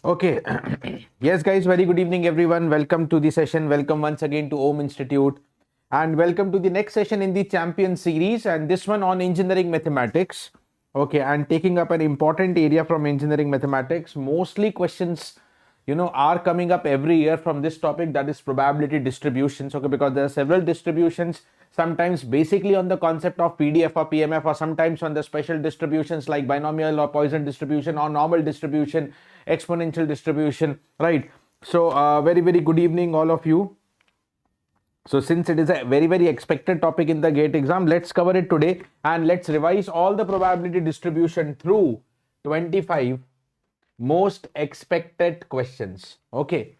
Okay. Yes, guys, very good evening, everyone. Welcome to the session. Welcome once again to Om Institute. And welcome to the next session in the Champion series. And this one on engineering mathematics. Okay. And taking up an important area from engineering mathematics. Mostly questions, are coming up every year from this topic, that is probability distributions. Okay. Because there are several distributions, sometimes basically on the concept of PDF or PMF, or sometimes on the special distributions like binomial or Poisson distribution or normal distribution, exponential distribution, right? So very good evening all of you. So since it is a very expected topic in the GATE exam, let's cover it today and let's revise all the probability distribution through 25 most expected questions. Okay,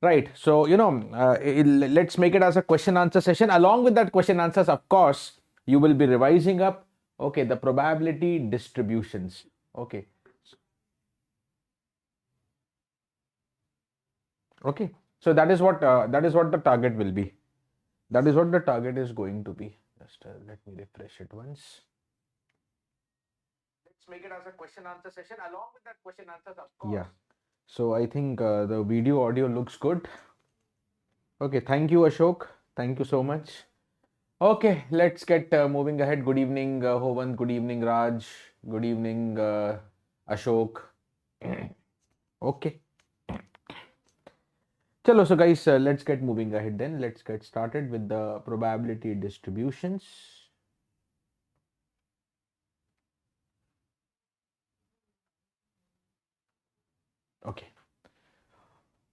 right? So let's make it as a question answer session. Along with that question answers, of course, you will be revising up, okay, the probability distributions. Okay. Okay, so that is what the target will be. That is what the target is going to be. Just let me refresh it once. Let's make it as a question answer session. Along with that question answers, of course. Yeah. So I think the video audio looks good. Okay, thank you, Ashok. Thank you so much. Okay, let's get moving ahead. Good evening, Hovan. Good evening, Raj. Good evening, Ashok. Okay. Chalo, so guys, let's get moving ahead then. Let's get started with the probability distributions. Okay.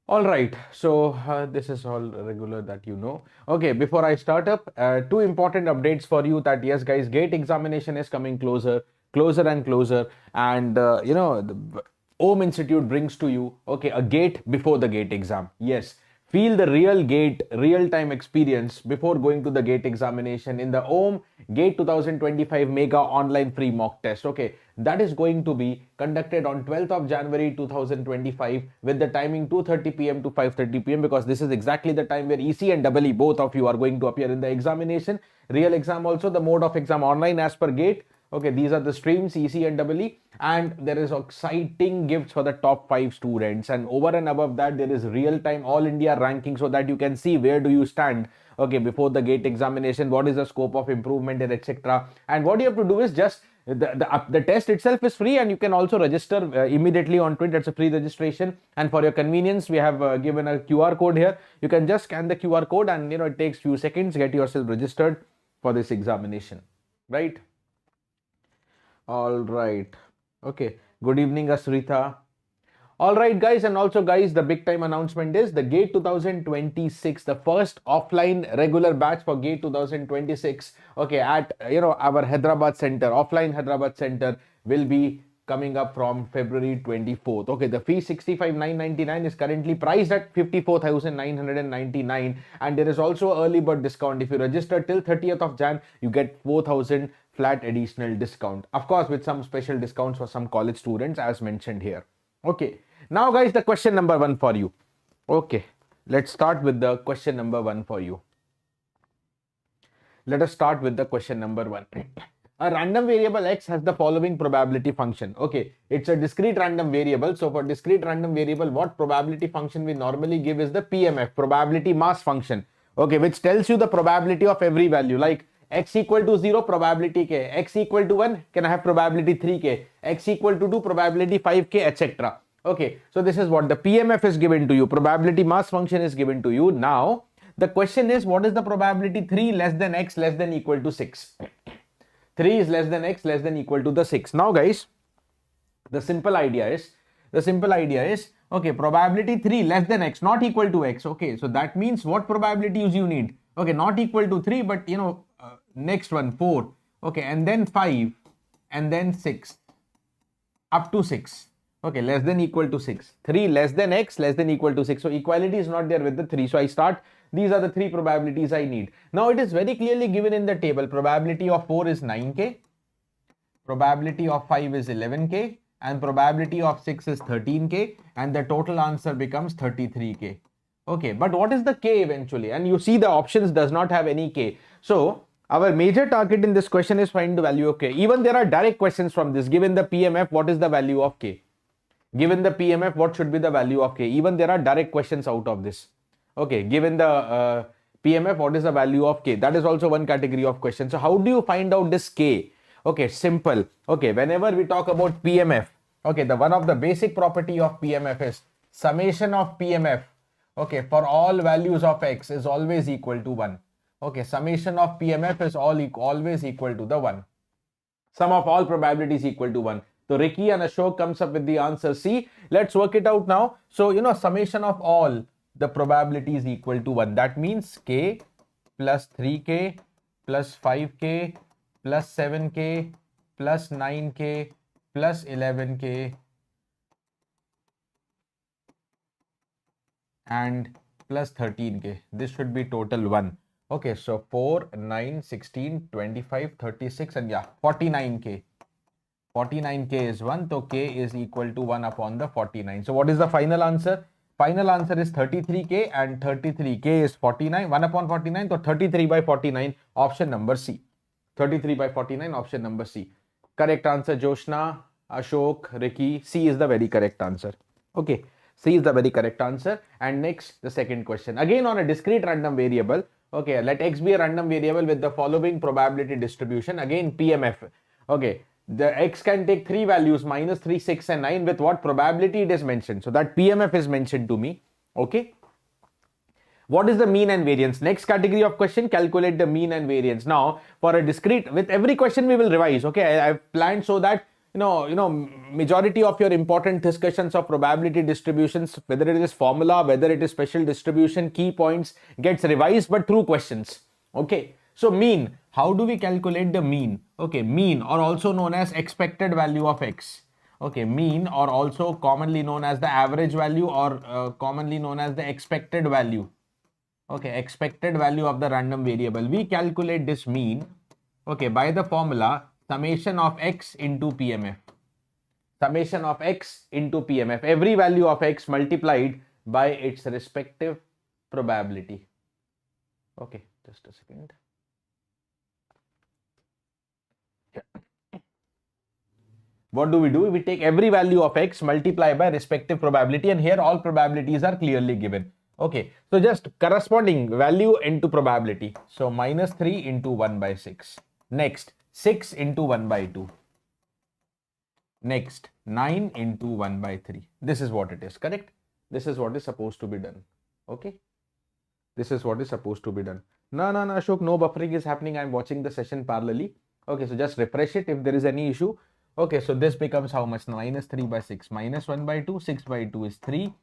All right. So this is all regular that you know. Okay, before I start up, two important updates for you that yes, guys, GATE examination is coming closer and closer. And, the Om Institute brings to you, okay, a GATE before the GATE exam. Yes. Feel the real GATE, real-time experience before going to the GATE examination in the Om GATE 2025 Mega Online Free Mock Test. Okay, that is going to be conducted on 12th of January 2025 with the timing 2:30 p.m. to 5:30 p.m. because this is exactly the time where EC and EE, both of you are going to appear in the examination. Real exam also, the mode of exam online as per GATE. Okay, these are the streams, EC and EE, and there is exciting gifts for the top 5 students, and over and above that there is real-time all India ranking so that you can see where do you stand, okay, before the GATE examination, what is the scope of improvement and etc. And what you have to do is just the test itself is free and you can also register immediately on Twitter. It's a free registration, and for your convenience we have given a QR code here. You can just scan the QR code and it takes few seconds, get yourself registered for this examination, right? All right. Okay. Good evening, Asrita. All right, guys. And also, guys, the big time announcement is the GATE 2026, the first offline regular batch for GATE 2026. Okay. At, our Hyderabad center, offline Hyderabad center will be coming up from February 24th. Okay, the fee 65,999 is currently priced at 54,999, and there is also early bird discount. If you register till 30th of Jan, you get 4,000 flat additional discount, of course with some special discounts for some college students as mentioned here. Okay, now guys, the question number 1 for you. Okay, let's start with the question number 1 for you. Let us start with the question number 1. A random variable x has the following probability function. Okay, it's a discrete random variable. So for discrete random variable, what probability function we normally give is the PMF, probability mass function. Okay, which tells you the probability of every value, like x equal to 0, probability k, x equal to 1, can I have probability 3k, x equal to 2, probability 5k, etc. Okay, so this is what the PMF is given to you, probability mass function is given to you. Now the question is, what is the probability 3 less than x less than equal to 6? 3 is less than x less than equal to the 6. Now guys, the simple idea is, okay, probability 3 less than x, not equal to x. Okay, so that means what probabilities you need? Okay, not equal to 3, but next one 4. Okay, and then 5, and then 6, up to 6. Okay, less than equal to 6. 3 less than x less than equal to 6. So equality is not there with the 3. So I start, these are the 3 probabilities I need. Now it is very clearly given in the table. Probability of 4 is 9k. Probability of 5 is 11k. And probability of 6 is 13k. And the total answer becomes 33k. Okay, but what is the k eventually? And you see the options does not have any k. So our major target in this question is find the value of k. Even there are direct questions from this. Given the PMF, what is the value of k? Given the PMF, what should be the value of K? Even there are direct questions out of this. Okay, given the PMF, what is the value of K? That is also one category of question. So how do you find out this K? Okay, simple. Okay, whenever we talk about PMF, okay, the one of the basic property of PMF is summation of PMF, okay, for all values of X is always equal to 1. Okay, summation of PMF is always equal to the 1. Sum of all probabilities equal to 1. So Ricky and Ashok comes up with the answer C. Let's work it out now. So, summation of all the probabilities equal to 1. That means K plus 3K plus 5K plus 7K plus 9K plus 11K and plus 13K. This should be total 1. Okay, so 4, 9, 16, 25, 36 and 49K. 49K is 1, so K is equal to 1 upon the 49. So what is the final answer? Final answer is 33K and 33K is 49, 1 upon 49, so 33 by 49, option number C. 33 by 49, option number C. Correct answer, Joshna, Ashok, Ricky. C is the very correct answer. Okay, C is the very correct answer. And next, the second question. Again on a discrete random variable. Okay, let X be a random variable with the following probability distribution. Again, PMF. Okay, the X can take 3 values, minus 3, 6 and 9 with what probability it is mentioned. So that PMF is mentioned to me. Okay. What is the mean and variance? Next category of question, calculate the mean and variance. Now, for a discrete, with every question we will revise. Okay, I've planned so that majority of your important discussions of probability distributions, whether it is formula, whether it is special distribution, key points, gets revised, but through questions. Okay, so mean. How do we calculate the mean? Okay, mean or also known as expected value of X. Okay, mean or also commonly known as the average value or commonly known as the expected value. Okay, expected value of the random variable. We calculate this mean, okay, by the formula summation of X into PMF. Summation of X into PMF. Every value of X multiplied by its respective probability. Okay, just a second. What do? We take every value of X multiply by respective probability, and here all probabilities are clearly given. Okay, so just corresponding value into probability. So minus 3 into 1 by 6. Next, 6 into 1 by 2. Next, 9 into 1 by 3. This is what it is, correct? This is what is supposed to be done. Okay, this is what is supposed to be done. No, Ashok, no buffering is happening. I'm watching the session parallelly. Okay, so just refresh it if there is any issue. Okay, so this becomes how much? Minus 3 by 6. Minus 1 by 2. 6 by 2 is 3.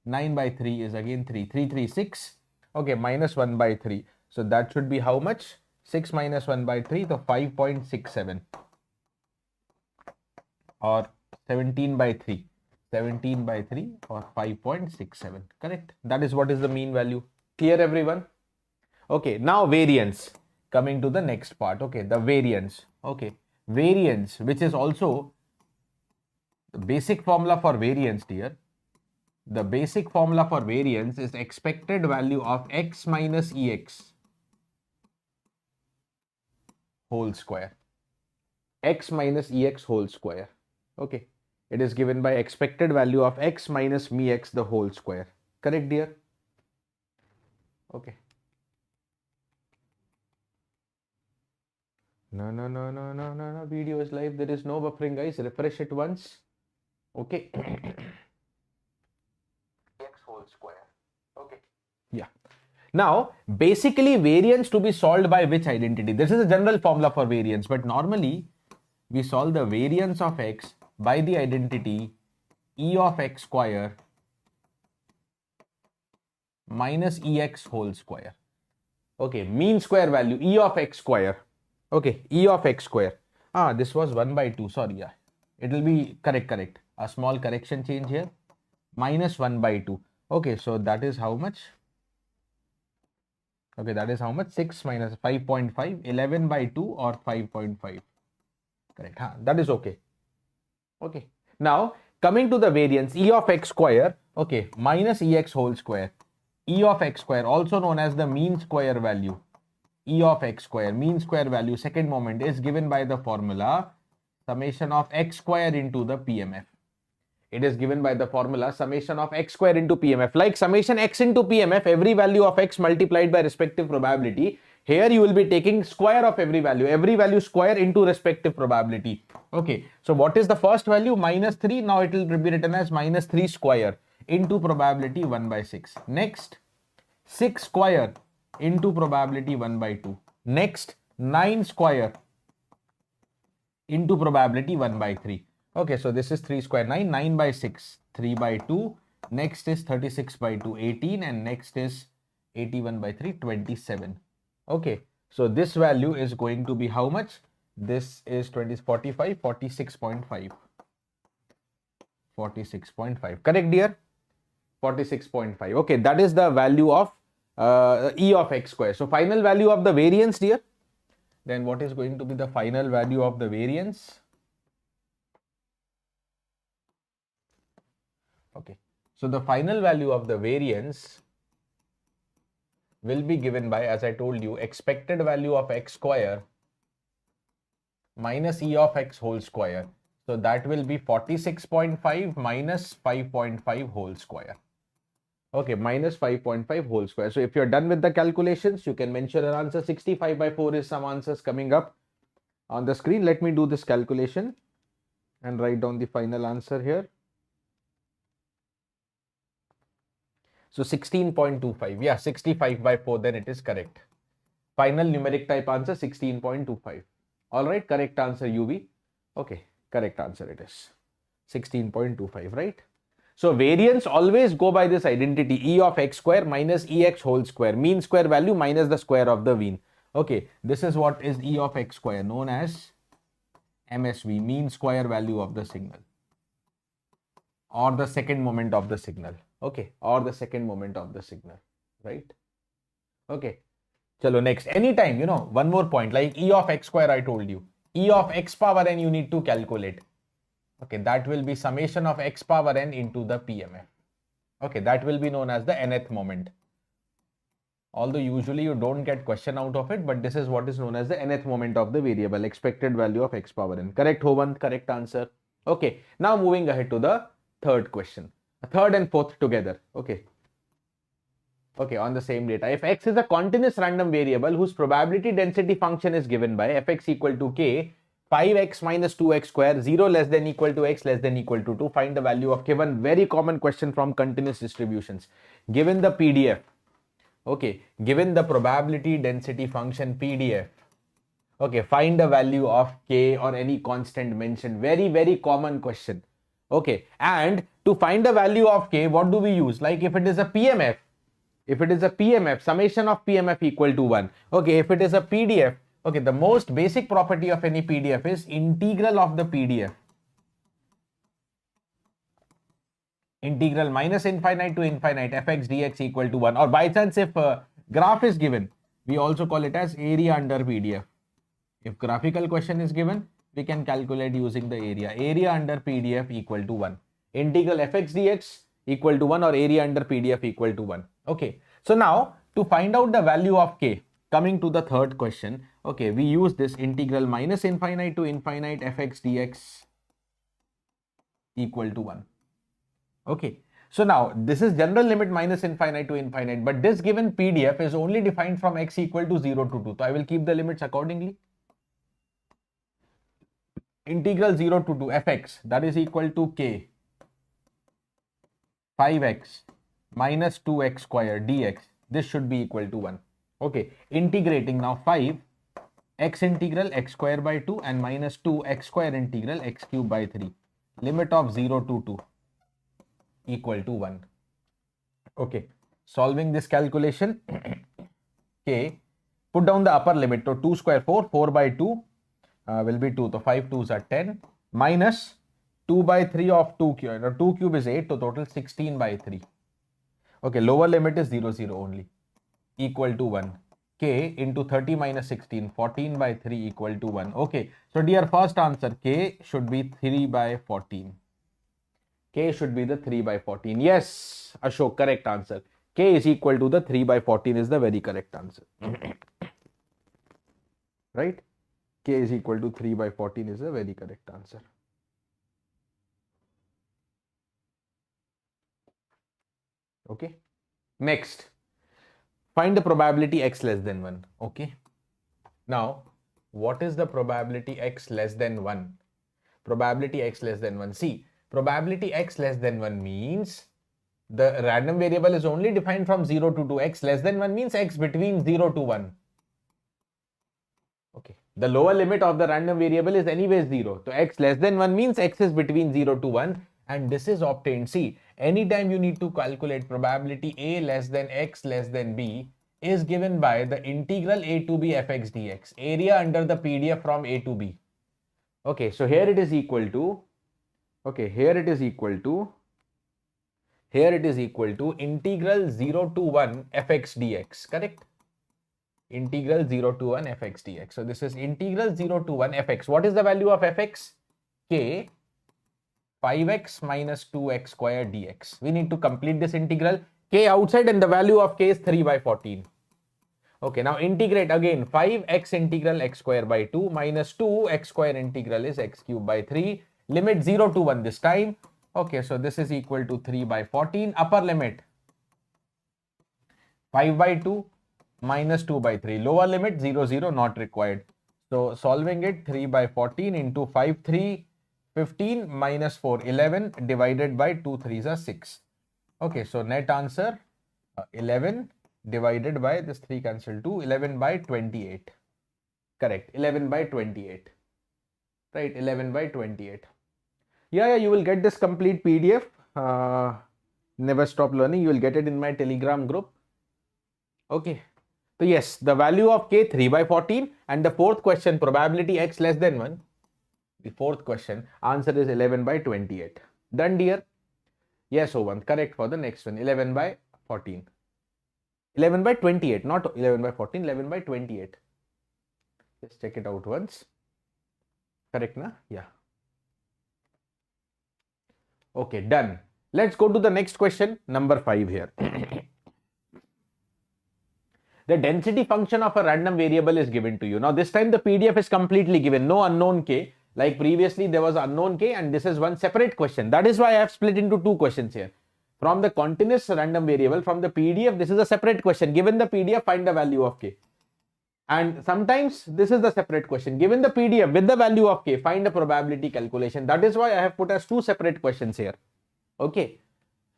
9 by 3 is again 3. 3, 3, 6. Okay, minus 1 by 3. So that should be how much? 6 minus 1 by 3, so 5.67. Or 17 by 3. 17 by 3 or 5.67. Correct? That is what is the mean value. Clear, everyone? Okay, now variance. Coming to the next part. Okay, the variance. Okay, variance, which is also the basic formula for variance, dear. The basic formula for variance is expected value of X minus EX whole square. X minus EX whole square. Okay, it is given by expected value of X minus me X the whole square. Correct, dear? Okay. No. Video is live. There is no buffering, guys. Refresh it once. Okay. X whole square. Okay. Yeah. Now, basically, variance to be solved by which identity? This is a general formula for variance, but normally we solve the variance of X by the identity E of X square minus EX whole square. Okay, mean square value E of X square. Okay, E of X square. This was 1 by 2. Sorry, yeah. It will be correct. A small correction change here. Minus 1 by 2. Okay, so that is how much? Okay, that is how much? 6 minus 5.5. 11 by 2 or 5.5. Correct. That is okay. Okay. Now, coming to the variance, E of X square. Okay, minus EX whole square. E of X square, also known as the mean square value. E of X square, mean square value, second moment, is given by the formula summation of X square into the PMF. It is given by the formula summation of x square into PMF. Like summation x into PMF, every value of x multiplied by respective probability. Here you will be taking square of every value square into respective probability. Okay, so what is the first value? Minus 3. Now it will be written as minus 3 square into probability 1 by 6. Next, 6 square into probability 1 by 2. Next, 9 square into probability 1 by 3. Okay, so this is 3 square 9, 9 by 6, 3 by 2. Next is 36 by 2, 18, and next is 81 by 3, 27. Okay, so this value is going to be how much? This is 45, 46.5. 46.5. Correct, dear? 46.5. Okay, that is the value of E of x square. So final value of the variance, dear. Then what is going to be the final value of the variance? Okay, so the final value of the variance will be given by, as I told you, expected value of x square minus E of x whole square. So that will be 46.5 minus 5.5 whole square. Okay, minus 5.5 whole square. So if you're done with the calculations, you can mention an answer. 65 by 4 is some answers coming up on the screen. Let me do this calculation and write down the final answer here. So 16.25. Yeah, 65 by 4, then it is correct. Final numeric type answer 16.25. All right, correct answer UV. Okay, correct answer it is 16.25, right? So variance always go by this identity, E of x square minus EX whole square, mean square value minus the square of the mean. Okay, this is what is E of x square, known as MSV, mean square value of the signal, or the second moment of the signal. Okay, or the second moment of the signal, right? Okay, chalo next. Anytime, one more point, like E of x square I told you, E of x power n you need to calculate. Okay, that will be summation of x power n into the PMF. Okay, that will be known as the nth moment. Although usually you don't get question out of it, but this is what is known as the nth moment of the variable, expected value of x power n. Correct, Hovan, correct answer. Okay, now moving ahead to the third question. Third and fourth together. Okay. Okay, on the same data. If x is a continuous random variable whose probability density function is given by fx equal to k, 5x minus 2x square, 0 less than equal to x less than equal to 2. Find the value of k. One very common question from continuous distributions. Given the PDF, okay, given the probability density function PDF, okay, find the value of k or any constant mentioned. Very, very common question. Okay, and to find the value of k, what do we use? Like if it is a PMF, summation of PMF equal to 1. Okay, if it is a PDF, okay, the most basic property of any PDF is integral of the PDF. Integral minus infinite to infinite fx dx equal to 1. Or by chance, if graph is given, we also call it as area under PDF. If graphical question is given, we can calculate using the area. Area under PDF equal to 1. Integral fx dx equal to 1 or area under PDF equal to 1. Okay. So now to find out the value of k, coming to the third question, okay, we use this integral minus infinite to infinite fx dx equal to 1. Okay. So now this is general limit minus infinite to infinite, but this given PDF is only defined from x equal to 0 to 2. So I will keep the limits accordingly. Integral 0 to 2 fx, that is equal to k 5x minus 2x square dx. This should be equal to 1. Okay, integrating now 5 x integral x square by 2 and minus 2 x square integral x cube by 3. Limit of 0 to 2 equal to 1. Okay, solving this calculation, k, put down the upper limit. So 2 square 4, 4 by 2 will be 2. So 5 2s are 10 minus 2 by 3 of 2 cube. Now 2 cube is 8, so total 16 by 3. Okay, lower limit is 0 0 only, equal to 1. K into 30 minus 16, 14 by 3 equal to 1. Okay, so dear, first answer, k should be 3 by 14. K should be the 3 by 14. Yes, Ashok, correct answer. K is equal to the 3 by 14 is the very correct answer. Right? K is equal to 3 by 14 is the very correct answer. Okay. Next, find the probability x less than 1. Okay. Now, what is the probability x less than 1? Probability x less than 1. See, probability x less than 1 means the random variable is only defined from 0 to 2. X less than 1 means x between 0 to 1. Okay. The lower limit of the random variable is anyways 0. So x less than 1 means x is between 0 to 1, and this is obtained. See, anytime you need to calculate probability a less than x less than b is given by the integral a to b fx dx, area under the PDF from a to b. Okay, so here it is equal to, here it is equal to integral 0 to 1 fx dx, correct? Integral 0 to 1 fx dx. So this is integral 0 to 1 fx. What is the value of fx? K 5x minus 2x square dx. We need to complete this integral. K outside and the value of k is 3 by 14. Okay, now integrate again. 5x integral x square by 2 minus 2x square integral is x cube by 3. Limit 0 to 1 this time. Okay, so this is equal to 3 by 14. Upper limit 5 by 2 minus 2 by 3. Lower limit 0, 0 not required. So solving it, 3 by 14 into 5, 3, 15 minus 4, 11 divided by 2, 3s are 6. Okay, so net answer 11 divided by this 3 cancel 2, 11 by 28. Correct, 11 by 28. Right, 11 by 28. Yeah, you will get this complete PDF. Never stop learning. You will get it in my Telegram group. Okay. So yes, the value of k 3 by 14, and the fourth question probability x less than 1. The fourth question answer is 11 by 28. Done, dear? Yes, O1. Correct for the next one. 11 by 14. 11 by 28, not 11 by 14, 11 by 28. Just check it out once. Correct, na? Yeah. Okay, done. Let's go to the next question, number 5 here. The density function of a random variable is given to you. Now, this time the PDF is completely given, no unknown k. Like previously, there was unknown k, and this is one separate question. That is why I have split into two questions here. From the continuous random variable, from the PDF, this is a separate question. Given the PDF, find the value of k. And sometimes this is the separate question. Given the PDF with the value of k, find the probability calculation. That is why I have put as two separate questions here. Okay.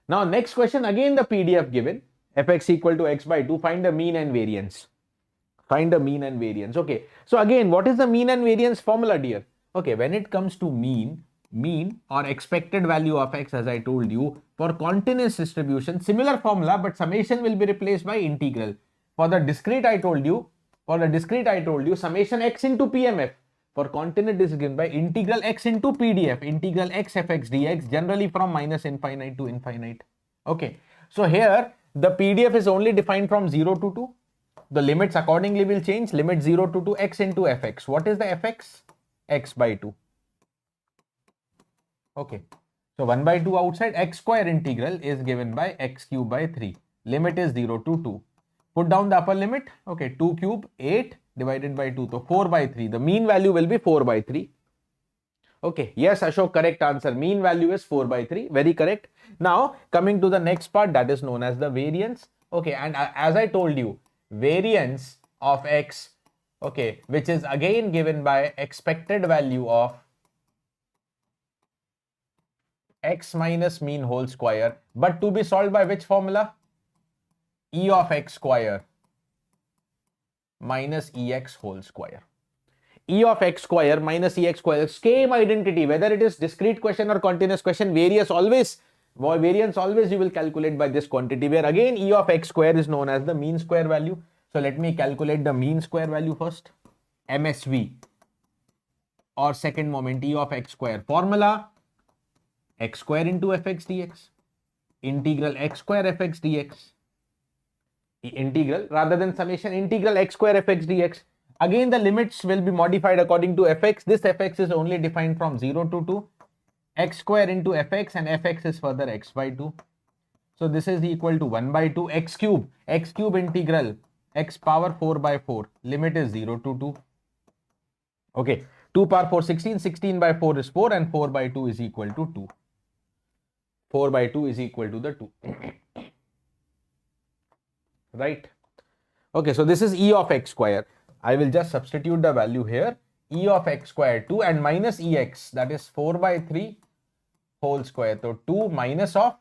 Now, next question, again the PDF given. Fx equal to x by 2, find the mean and variance. Find the mean and variance. Okay. So again, what is the mean and variance formula, dear? Okay, when it comes to mean or expected value of x, as I told you, for continuous distribution, similar formula, but summation will be replaced by integral. For the discrete, I told you, summation x into PMF. For continuous, this is given by integral x into PDF, integral x fx dx, generally from minus infinite to infinite. Okay. So here, the PDF is only defined from 0 to 2. The limits accordingly will change. Limit 0 to 2, x into fx. What is the fx? X by 2. Okay. So 1 by 2 outside, x square integral is given by x cube by 3. Limit is 0 to 2. Put down the upper limit. Okay, 2 cube, 8 divided by 2. So 4 by 3. The mean value will be 4 by 3. Okay, yes, Ashok, correct answer. Mean value is 4 by 3. Very correct. Now, coming to the next part, that is known as the variance. Okay, and as I told you, variance of x, okay, which is again given by expected value of x minus mean whole square, but to be solved by which formula? E of x square minus ex whole square. E of x square minus ex square, same identity, whether it is discrete question or continuous question, variance always you will calculate by this quantity, where again E of x square is known as the mean square value. So let me calculate the mean square value first. MSV or second moment, E of x square. Formula x square into fx dx, integral x square fx dx, integral rather than summation, integral x square fx dx. Again, the limits will be modified according to fx. This fx is only defined from 0 to 2. X square into fx, and fx is further x by 2. So this is equal to 1 by 2 x cube integral x power 4 by 4. Limit is 0 to 2. Okay, 2 power 4, 16. 16 by 4 is 4, and 4 by 2 is equal to 2. 4 by 2 is equal to the 2. right? Okay, so this is e of x square. I will just substitute the value here, e of x square 2 and minus ex, that is 4 by 3 whole square. So 2 minus of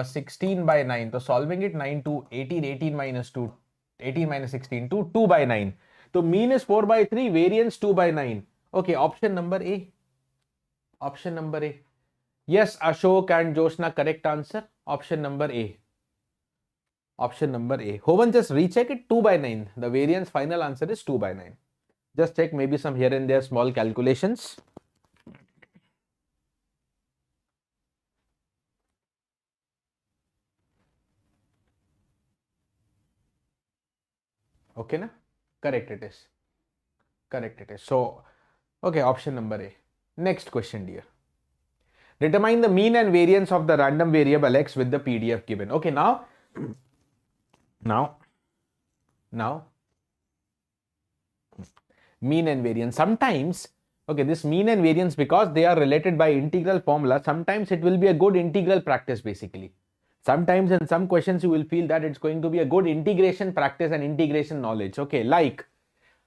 16 by 9. So solving it, 9 to 18, 18 minus 2, 18 minus 16 to 2 by 9. So mean is 4 by 3, variance 2 by 9. Okay, option number A. Option number A. Yes, Ashok and Joshna, correct answer. Option number A. Option number A. Hovan, just recheck it, 2 by 9. The variance final answer is 2 by 9. Just check maybe some here and there small calculations. Okay, na? Correct it is. Correct it is. So, okay, option number A. Next question, dear. Determine the mean and variance of the random variable x with the PDF given. Okay, now, mean and variance. Sometimes, okay, this mean and variance, because they are related by integral formula, sometimes it will be a good integral practice basically. Sometimes in some questions you will feel that it's going to be a good integration practice and integration knowledge. Okay, like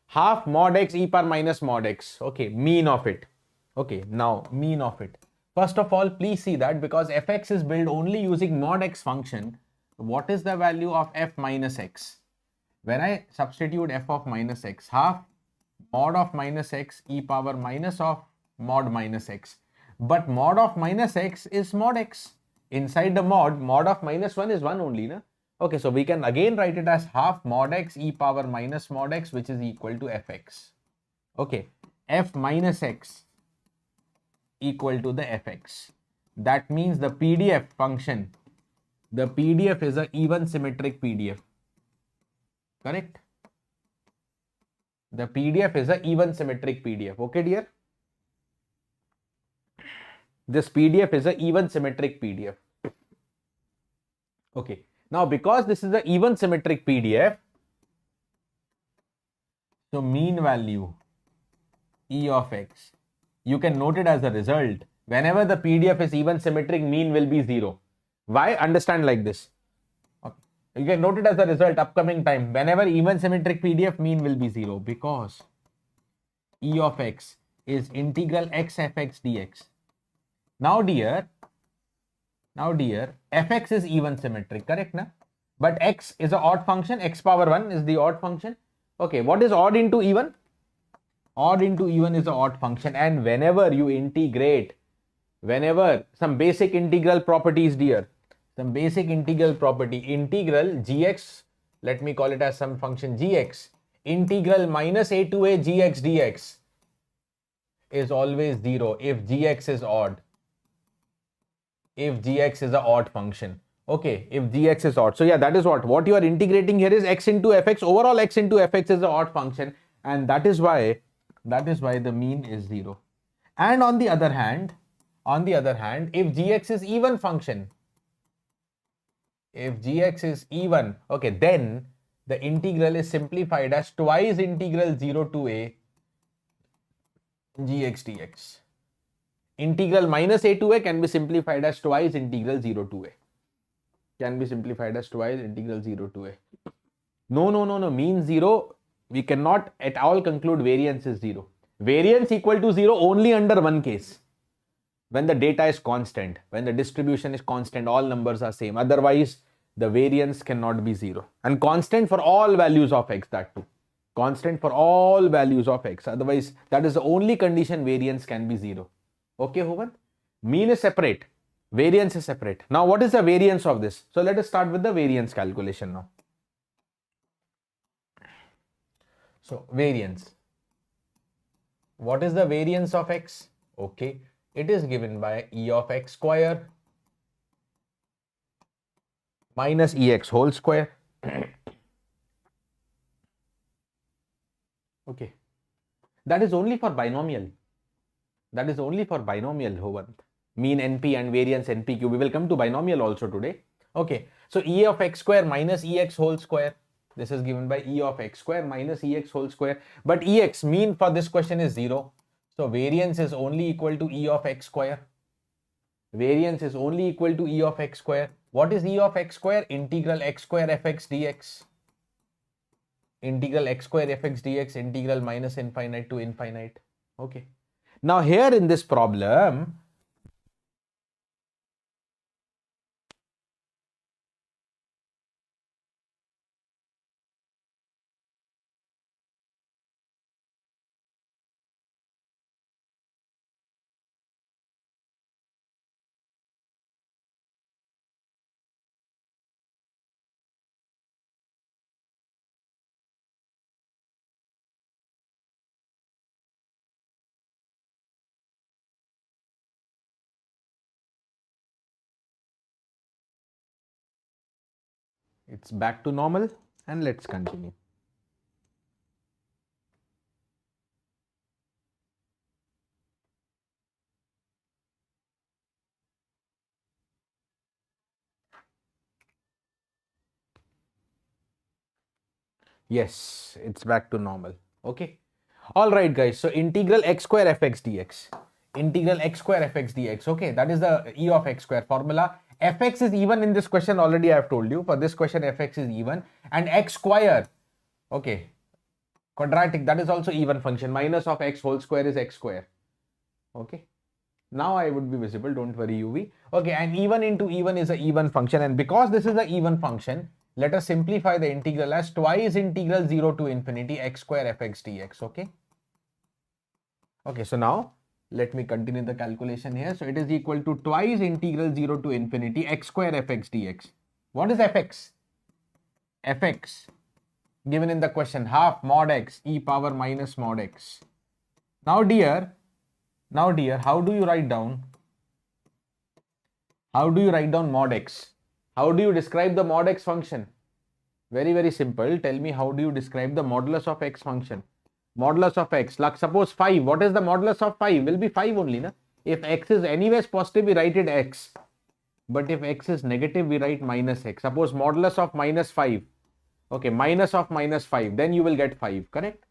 half mod x e power minus mod x. Okay, mean of it. Okay, now mean of it. First of all, please see that because fx is built only using mod x function, what is the value of f minus x? When I substitute f of minus x, half mod of minus x e power minus of mod minus x. But mod of minus x is mod x. Inside the mod of minus 1 is 1 only, na? Okay, so we can again write it as half mod x e power minus mod x, which is equal to fx. Okay, f minus x equal to the fx. That means the PDF function, the PDF is an even symmetric PDF. Correct? The PDF is an even symmetric PDF. Okay, dear? This PDF is an even symmetric PDF. Okay. Now, because this is an even symmetric PDF, so mean value E of x, you can note it as a result. Whenever the PDF is even symmetric, mean will be 0. Why? Understand like this. Okay. You can note it as a result upcoming time. Whenever even symmetric PDF, mean will be 0 because E of x is integral x fx dx. Now dear, fx is even symmetric, correct na? But x is an odd function, x power 1 is the odd function. Okay, what is odd into even? Odd into even is an odd function, and whenever you integrate, whenever some basic integral properties, dear, some basic integral property, integral gx, let me call it as some function gx, integral minus a to a gx dx is always 0 if gx is odd. If gx is an odd function. Okay, if gx is odd. So yeah, that is what you are integrating here is x into fx. Overall x into fx is an odd function, and that is why the mean is 0. And on the other hand, if gx is even function, if gx is even, okay, then the integral is simplified as twice integral 0 to a gx dx. Integral minus a to a can be simplified as twice integral 0 to a. Can be simplified as twice integral 0 to a. No. Mean 0. We cannot at all conclude variance is 0. Variance equal to 0 only under one case. When the data is constant. When the distribution is constant, all numbers are same. Otherwise, the variance cannot be 0. And constant for all values of x, that too. Constant for all values of x. Otherwise, that is the only condition variance can be 0. Okay, Hovan? Mean is separate. Variance is separate. Now, what is the variance of this? So, let us start with the variance calculation now. So, variance. What is the variance of x? Okay, it is given by e of x square minus ex whole square. Okay, that is only for binomial. That is only for binomial, Hovan. Mean NP and variance NPQ. We will come to binomial also today. Okay, so e of x square minus ex whole square. This is given by e of x square minus ex whole square. But ex, mean for this question is 0. So variance is only equal to e of x square. Variance is only equal to e of x square. What is E of x square? Integral x square fx dx. Integral x square fx dx, integral minus infinite to infinite. Okay. Now here in this problem, it's back to normal, and let's continue. Yes, it's back to normal. Okay. All right, guys. So integral x square fx dx. Integral x square fx dx. Okay, that is the E of x square formula. Fx is even in this question already. I have told you. For this question, fx is even, and x square. Okay, quadratic. That is also even function. Minus of x whole square is x square. Okay. Now I would be visible. Don't worry, UV. Okay, and even into even is an even function, and because this is an even function, let us simplify the integral as twice integral 0 to infinity x square fx dx. Okay. Okay, so now let me continue the calculation here. So it is equal to twice integral 0 to infinity x square fx dx. What is fx? Fx given in the question, half mod x e power minus mod x. Now dear, how do you write down? How do you write down mod x? How do you describe the mod x function? Very, very simple. Tell me, how do you describe the modulus of x function? Modulus of x, like suppose 5. What is the modulus of 5? Will be 5 only, na? If x is anyways positive, we write it x. But if x is negative, we write minus x. Suppose modulus of minus 5. Okay, minus of minus 5. Then you will get 5, correct?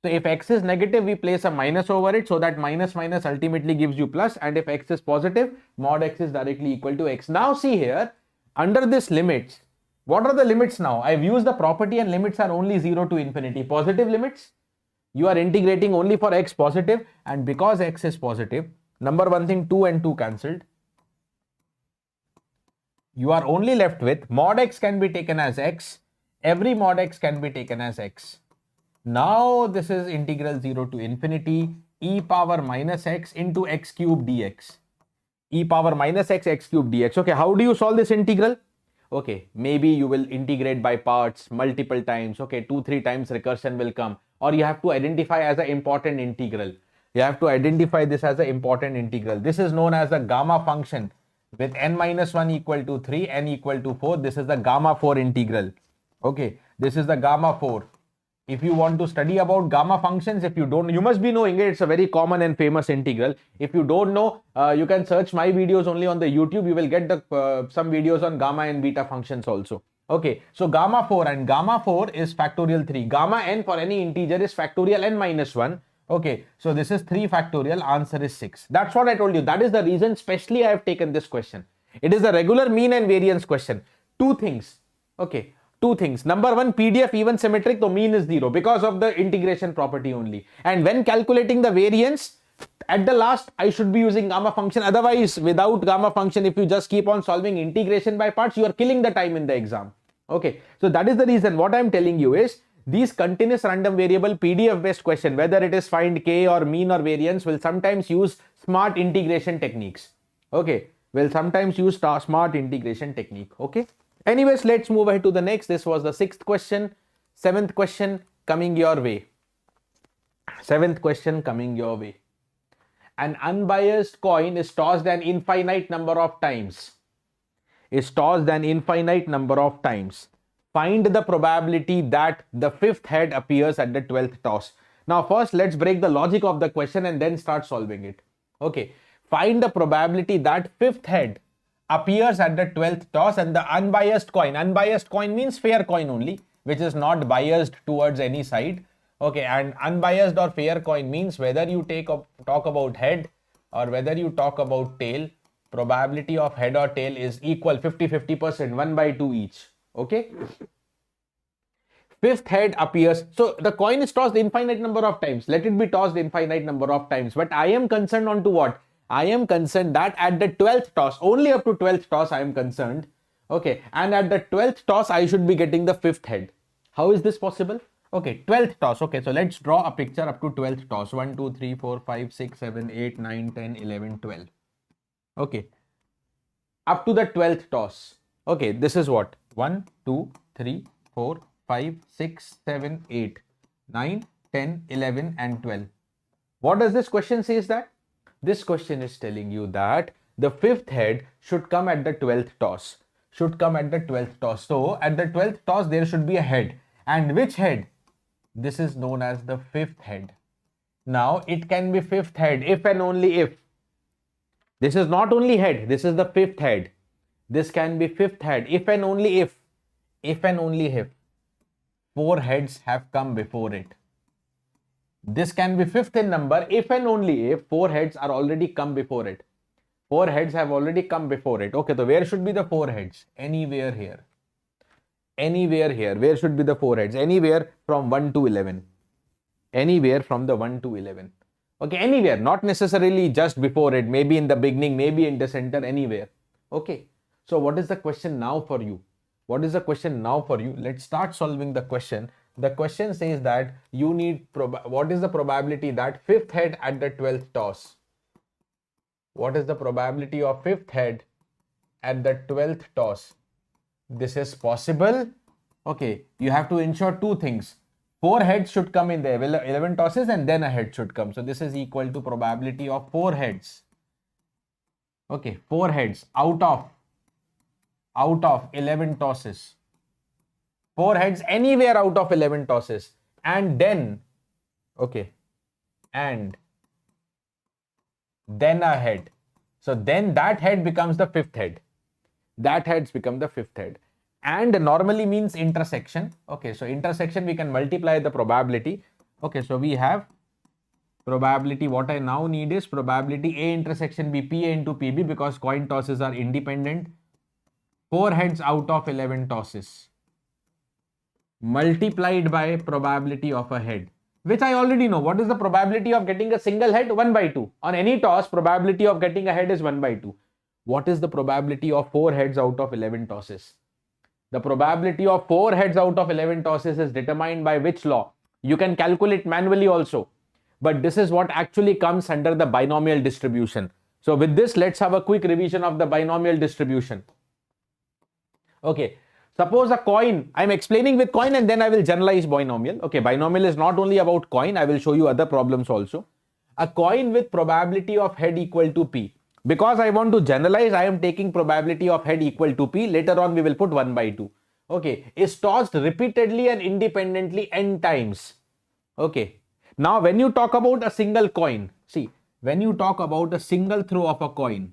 So if x is negative, we place a minus over it, so that minus minus ultimately gives you plus. And if x is positive, mod x is directly equal to x. Now see here, under this limits, what are the limits now? I've used the property and limits are only 0 to infinity. Positive limits, you are integrating only for x positive, and because x is positive, number one thing, 2 and 2 cancelled. You are only left with mod x can be taken as x. Every mod x can be taken as x. Now this is integral 0 to infinity e power minus x into x cube dx. E power minus x cube dx. Okay, how do you solve this integral? Okay, maybe you will integrate by parts multiple times. Okay, 2-3 times recursion will come, or you have to identify as an important integral. You have to identify this as an important integral. This is known as a gamma function with n minus 1 equal to 3, n equal to 4. This is the gamma 4 integral. Okay, this is the gamma 4. If you want to study about gamma functions, if you don't, you must be knowing it. It's a very common and famous integral. If you don't know, you can search my videos only on the YouTube. You will get the some videos on gamma and beta functions also. Okay, so gamma 4, and gamma 4 is factorial 3. Gamma n for any integer is factorial n minus 1. Okay, so this is 3 factorial, answer is 6. That's what I told you. That is the reason specially I have taken this question. It is a regular mean and variance question. Two things. Okay. Two things. Number one, PDF even symmetric, so mean is 0 because of the integration property only. And when calculating the variance, at the last, I should be using gamma function. Otherwise, without gamma function, if you just keep on solving integration by parts, you are killing the time in the exam. Okay. So that is the reason. What I am telling you is, these continuous random variable PDF based question, whether it is find k or mean or variance, will sometimes use smart integration techniques. Okay. Will sometimes use smart integration technique. Okay. Anyways, let's move ahead to the next. This was the 6th question. 7th question coming your way. 7th question coming your way. An unbiased coin is tossed an infinite number of times. Find the probability that the 5th head appears at the 12th toss. Now first, let's break the logic of the question and then start solving it. Okay. Find the probability that 5th head appears at the 12th toss, and the unbiased coin means fair coin only, which is not biased towards any side. Okay, and unbiased or fair coin means whether you talk about head or whether you talk about tail, probability of head or tail is equal 50-50%, 1/2 each. Okay. Fifth head appears. So the coin is tossed infinite number of times. Let it be tossed infinite number of times. But I am concerned on to what? I am concerned that at the 12th toss, only up to 12th toss I am concerned. Okay. And at the 12th toss, I should be getting the fifth head. How is this possible? Okay, 12th toss. Okay, so let's draw a picture up to 12th toss. 1, 2, 3, 4, 5, 6, 7, 8, 9, 10, 11, 12. Okay. Up to the 12th toss. Okay, this is what? 1, 2, 3, 4, 5, 6, 7, 8, 9, 10, 11 and 12. What does this question says that? This question is telling you that the fifth head should come at the 12th toss. Should come at the 12th toss. So at the 12th toss, there should be a head. And which head? This is known as the fifth head. Now it can be fifth head if and only if. This is not only head, this is the fifth head. This can be fifth head if and only if. If and only if 4 heads have come before it. This can be fifth in number if and only if 4 heads are already come before it. 4 heads have already come before it. Okay, so where should be the 4 heads? Anywhere here. Anywhere here. Where should be the 4 heads? Anywhere from 1 to 11. Anywhere from the 1 to 11. Okay, anywhere. Not necessarily just before it. Maybe in the beginning, maybe in the center, anywhere. Okay. So what is the question now for you? What is the question now for you? Let's start solving the question. The question says that you need, what is the probability that fifth head at the 12th toss? What is the probability of fifth head at the 12th toss? This is possible. Okay, you have to ensure 2 things. 4 heads should come in the 11 tosses and then a head should come. So this is equal to probability of 4 heads. Okay, 4 heads out of 11 tosses. 4 heads anywhere out of 11 tosses. And then, okay, and then a head. So then that head becomes the fifth head. That heads become the fifth head. And normally means intersection. Okay, so intersection we can multiply the probability. Okay, so we have probability. What I now need is probability A intersection B, PA into PB, because coin tosses are independent. 4 heads out of 11 tosses multiplied by probability of a head, which I already know. What is the probability of getting a single head? 1/2. On any toss, probability of getting a head is 1/2. What is the probability of 4 heads out of 11 tosses? The probability of 4 heads out of 11 tosses is determined by which law? You can calculate manually also, but this is what actually comes under the binomial distribution. So with this, let's have a quick revision of the binomial distribution. Okay, suppose a coin, I'm explaining with coin and then I will generalize binomial. Okay, binomial is not only about coin, I will show you other problems also. A coin with probability of head equal to P. Because I want to generalize, I am taking probability of head equal to P. Later on, we will put 1/2. Okay, is tossed repeatedly and independently n times. Okay, now when you talk about a single coin, see, when you talk about a single throw of a coin,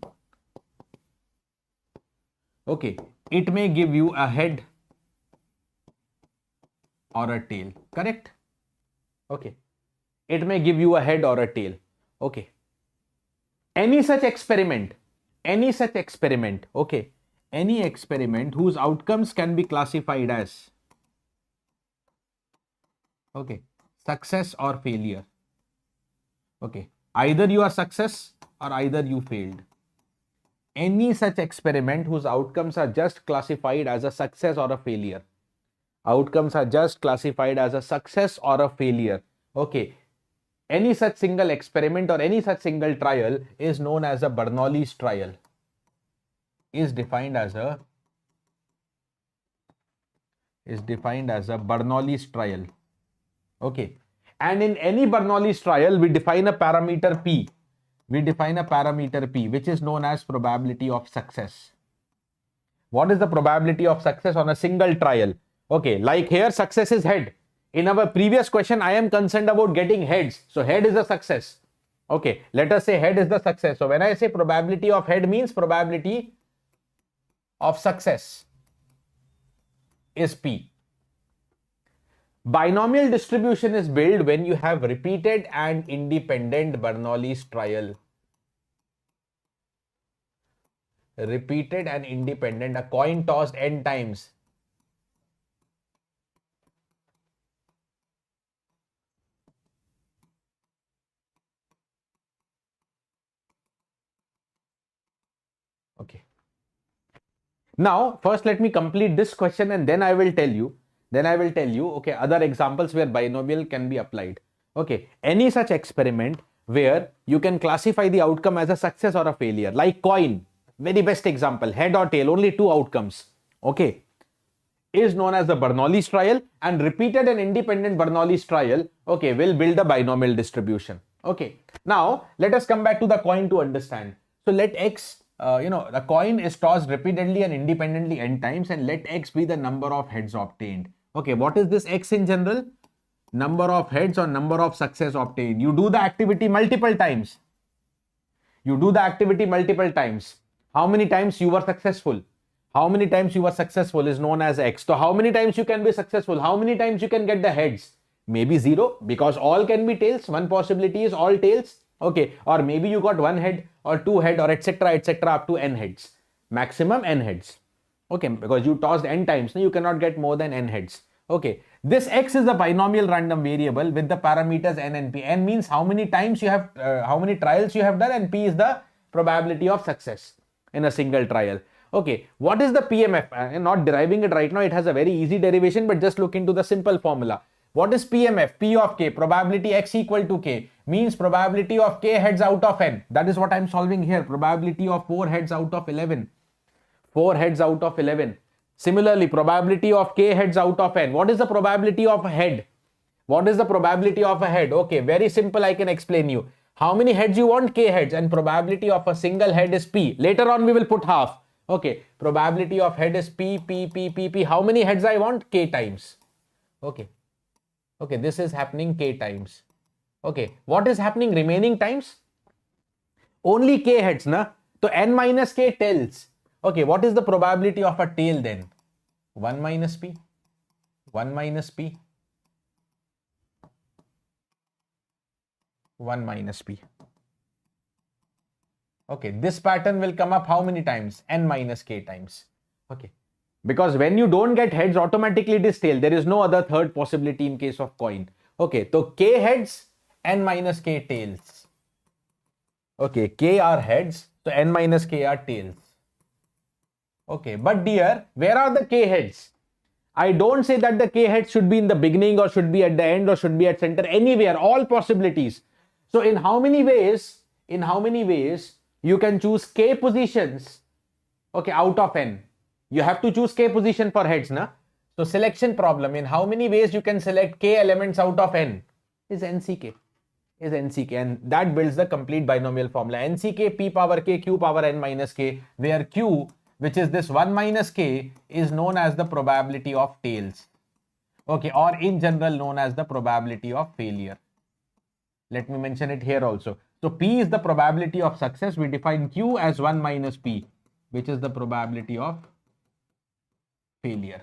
okay, it may give you a head or a tail, correct? Okay, it may give you a head or a tail. Okay, any such experiment, okay, any experiment whose outcomes can be classified as, okay, success or failure. Okay, either you are success or either you failed. Any such experiment whose outcomes are just classified as a success or a failure. Outcomes are just classified as a success or a failure. Okay, any such single experiment or any such single trial is known as a Bernoulli's trial. Is defined as a Bernoulli's trial. Okay, and in any Bernoulli's trial, we define a parameter P. Which is known as probability of success. What is the probability of success on a single trial? Okay, like here, success is head. In our previous question, I am concerned about getting heads. So head is a success. Okay, let us say head is the success. So when I say probability of head means probability of success is P. Binomial distribution is built when you have repeated and independent Bernoulli's trial. repeated and independent, a coin tossed n times. Okay. Now, first let me complete this question and then I will tell you, okay, other examples where binomial can be applied. Okay, any such experiment where you can classify the outcome as a success or a failure, like coin, very best example, head or tail, only two outcomes. Okay, is known as the Bernoulli's trial, and repeated and independent Bernoulli's trial, okay, will build a binomial distribution. Okay, now let us come back to the coin to understand. So let x, the coin is tossed repeatedly and independently n times, and let x be the number of heads obtained. Okay, what is this x in general? Number of heads or number of success obtained. You do the activity multiple times. How many times you were successful? How many times you were successful is known as x. So how many times you can be successful? How many times you can get the heads? Maybe 0, because all can be tails. One possibility is all tails. Okay, or maybe you got 1 head or 2 head or etc up to n heads. Maximum n heads. Okay, because you tossed n times, you cannot get more than n heads. Okay, this x is a binomial random variable with the parameters n and p. N means how many times you have, how many trials you have done, and p is the probability of success in a single trial. Okay, what is the PMF? I'm not deriving it right now. It has a very easy derivation, but just look into the simple formula. What is PMF? P of k, probability x equal to k, means probability of k heads out of n. That is what I'm solving here. Probability of 4 heads out of 11. 4 heads out of 11. Similarly, probability of k heads out of n. What is the probability of a head? What is the probability of a head? Okay, very simple. I can explain you. How many heads you want? K heads, and probability of a single head is p. Later on, we will put half. Okay, probability of head is p. How many heads I want? K times. Okay. Okay, this is happening k times. Okay, what is happening remaining times? Only k heads, na? So n minus k tails. Okay, what is the probability of a tail then? 1 minus p. 1 minus p. 1 minus p. Okay, this pattern will come up how many times? N minus k times. Okay, because when you don't get heads, automatically it is tail. There is no other third possibility in case of coin. Okay, so k heads, n minus k tails. Okay, k are heads, so n minus k are tails. Okay, but dear, where are the k heads? I don't say that the k heads should be in the beginning or should be at the end or should be at center. Anywhere, all possibilities. So in how many ways? You can choose k positions, okay, out of n. You have to choose k position for heads, na? So selection problem, in how many ways you can select k elements out of n is nck. And that builds the complete binomial formula. nck p power k q power n minus k, where q, which is this 1 minus k, is known as the probability of tails. Okay, or in general known as the probability of failure. Let me mention it here also. So p is the probability of success. We define q as 1 minus p, which is the probability of failure.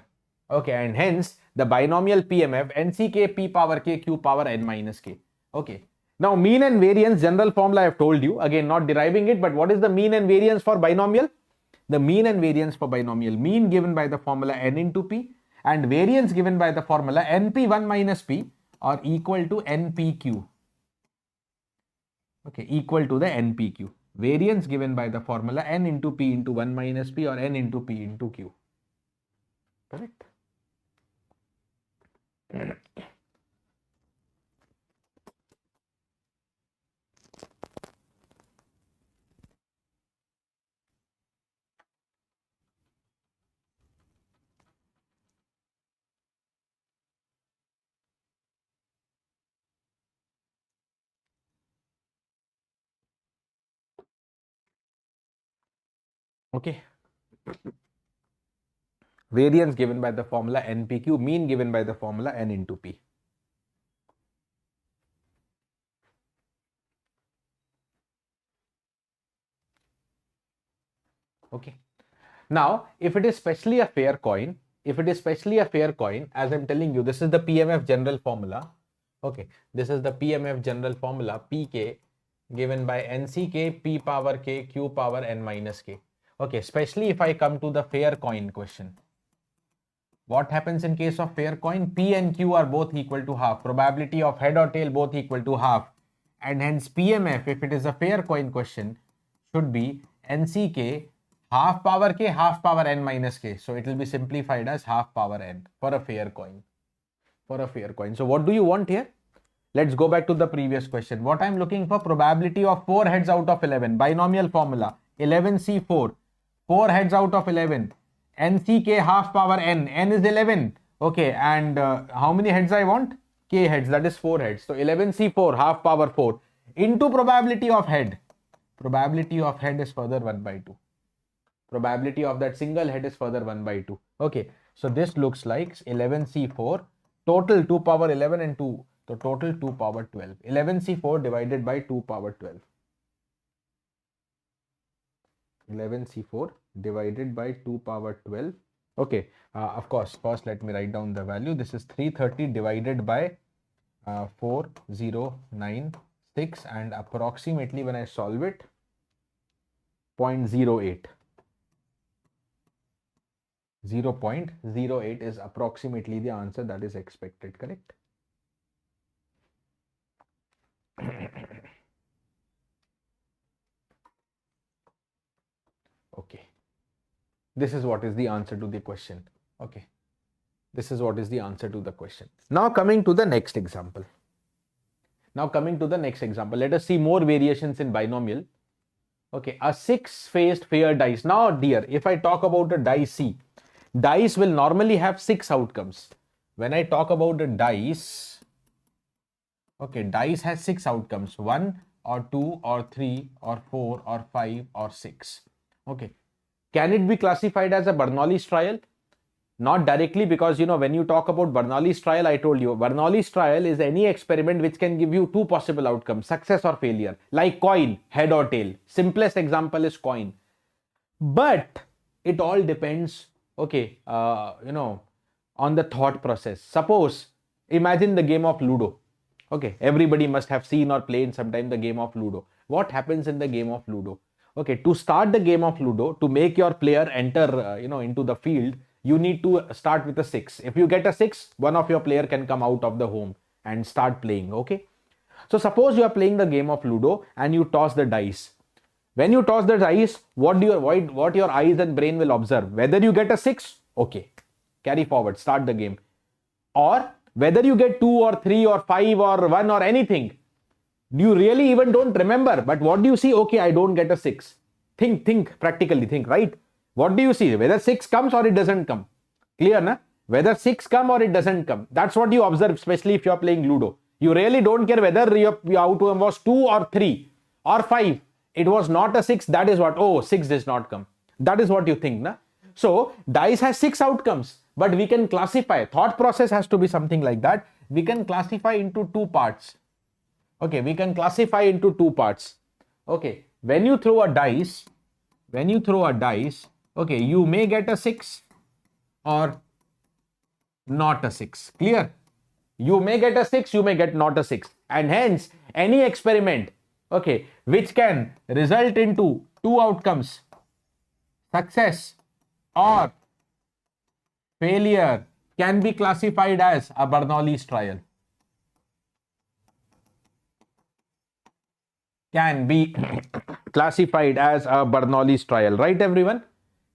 Okay, and hence the binomial PMF nck p power k q power n minus k. Okay, now mean and variance general formula I have told you. Again, not deriving it, but what is the mean and variance for binomial? The mean and variance for binomial, mean given by the formula n into p and variance given by the formula np1 minus p are equal to npq. Okay, equal to the npq. Variance given by the formula n into p into 1 minus p or n into p into q. Correct? Okay. Variance given by the formula npq, mean given by the formula n into p. Okay. Now, if it is specially a fair coin, as I'm telling you, this is the PMF general formula. Okay, this is the PMF general formula, pk given by nck p power k q power n minus k. Okay, especially if I come to the fair coin question. What happens in case of fair coin? P and Q are both equal to half. Probability of head or tail both equal to half. And hence PMF, if it is a fair coin question, should be NCK half power K, half power N minus K. So it will be simplified as half power N for a fair coin. For a fair coin. So what do you want here? Let's go back to the previous question. What I'm looking for, probability of 4 heads out of 11. Binomial formula, 11C4. 4 heads out of 11. NCK half power N. N is 11. Okay, and how many heads I want? K heads, that is 4 heads. So 11C4 half power 4 into probability of head. Probability of head is further 1 by 2. Probability of that single head is further 1 by 2. Okay, so this looks like 11C4. Total 2 power 11 and 2. So total 2 power 12. 11C4 divided by 2 power 12. 11C4 divided by 2 power 12. Okay, of course, first let me write down the value. This is 330 divided by 4096, and approximately when I solve it, 0.08. 0.08 is approximately the answer that is expected, correct? Okay, this is what is the answer to the question. Okay, this is what is the answer to the question. Now coming to the next example. Let us see more variations in binomial. Okay, a 6-faced fair dice. Now dear, if I talk about a dice C, dice will normally have 6 outcomes. When I talk about a dice, okay, dice has 6 outcomes, 1 or 2 or 3 or 4 or 5 or 6. Okay, can it be classified as a Bernoulli's trial? Not directly, because when you talk about Bernoulli's trial, I told you Bernoulli's trial is any experiment which can give you 2 possible outcomes, success or failure, like coin, head or tail. Simplest example is coin. But it all depends, okay, on the thought process. Suppose, imagine the game of Ludo. Okay, everybody must have seen or played sometime the game of Ludo. What happens in the game of Ludo? Okay, to start the game of Ludo, to make your player enter, into the field, you need to start with a 6. If you get a 6, one of your player can come out of the home and start playing. Okay, so suppose you are playing the game of Ludo and you toss the dice. When you toss the dice, what your eyes and brain will observe? Whether you get a 6, okay, carry forward, start the game. Or whether you get 2 or 3 or 5 or 1 or anything, you really even don't remember. But what do you see? Okay, I don't get a 6. Think, practically think, right? What do you see? Whether 6 comes or it doesn't come. Clear, na? Whether 6 come or it doesn't come. That's what you observe, especially if you are playing Ludo. You really don't care whether your outcome was 2 or 3 or 5. It was not a 6. That is what, oh, 6 does not come. That is what you think, na? So, dice has 6 outcomes, but we can classify. Thought process has to be something like that. We can classify into 2 parts. Okay, we can classify into 2 parts. Okay, when you throw a dice, okay, you may get a 6 or not a 6. Clear? You may get a 6, you may get not a 6. And hence, any experiment, okay, which can result into 2 outcomes, success or failure, can be classified as a Bernoulli's trial. Can be classified as a Bernoulli's trial, right everyone?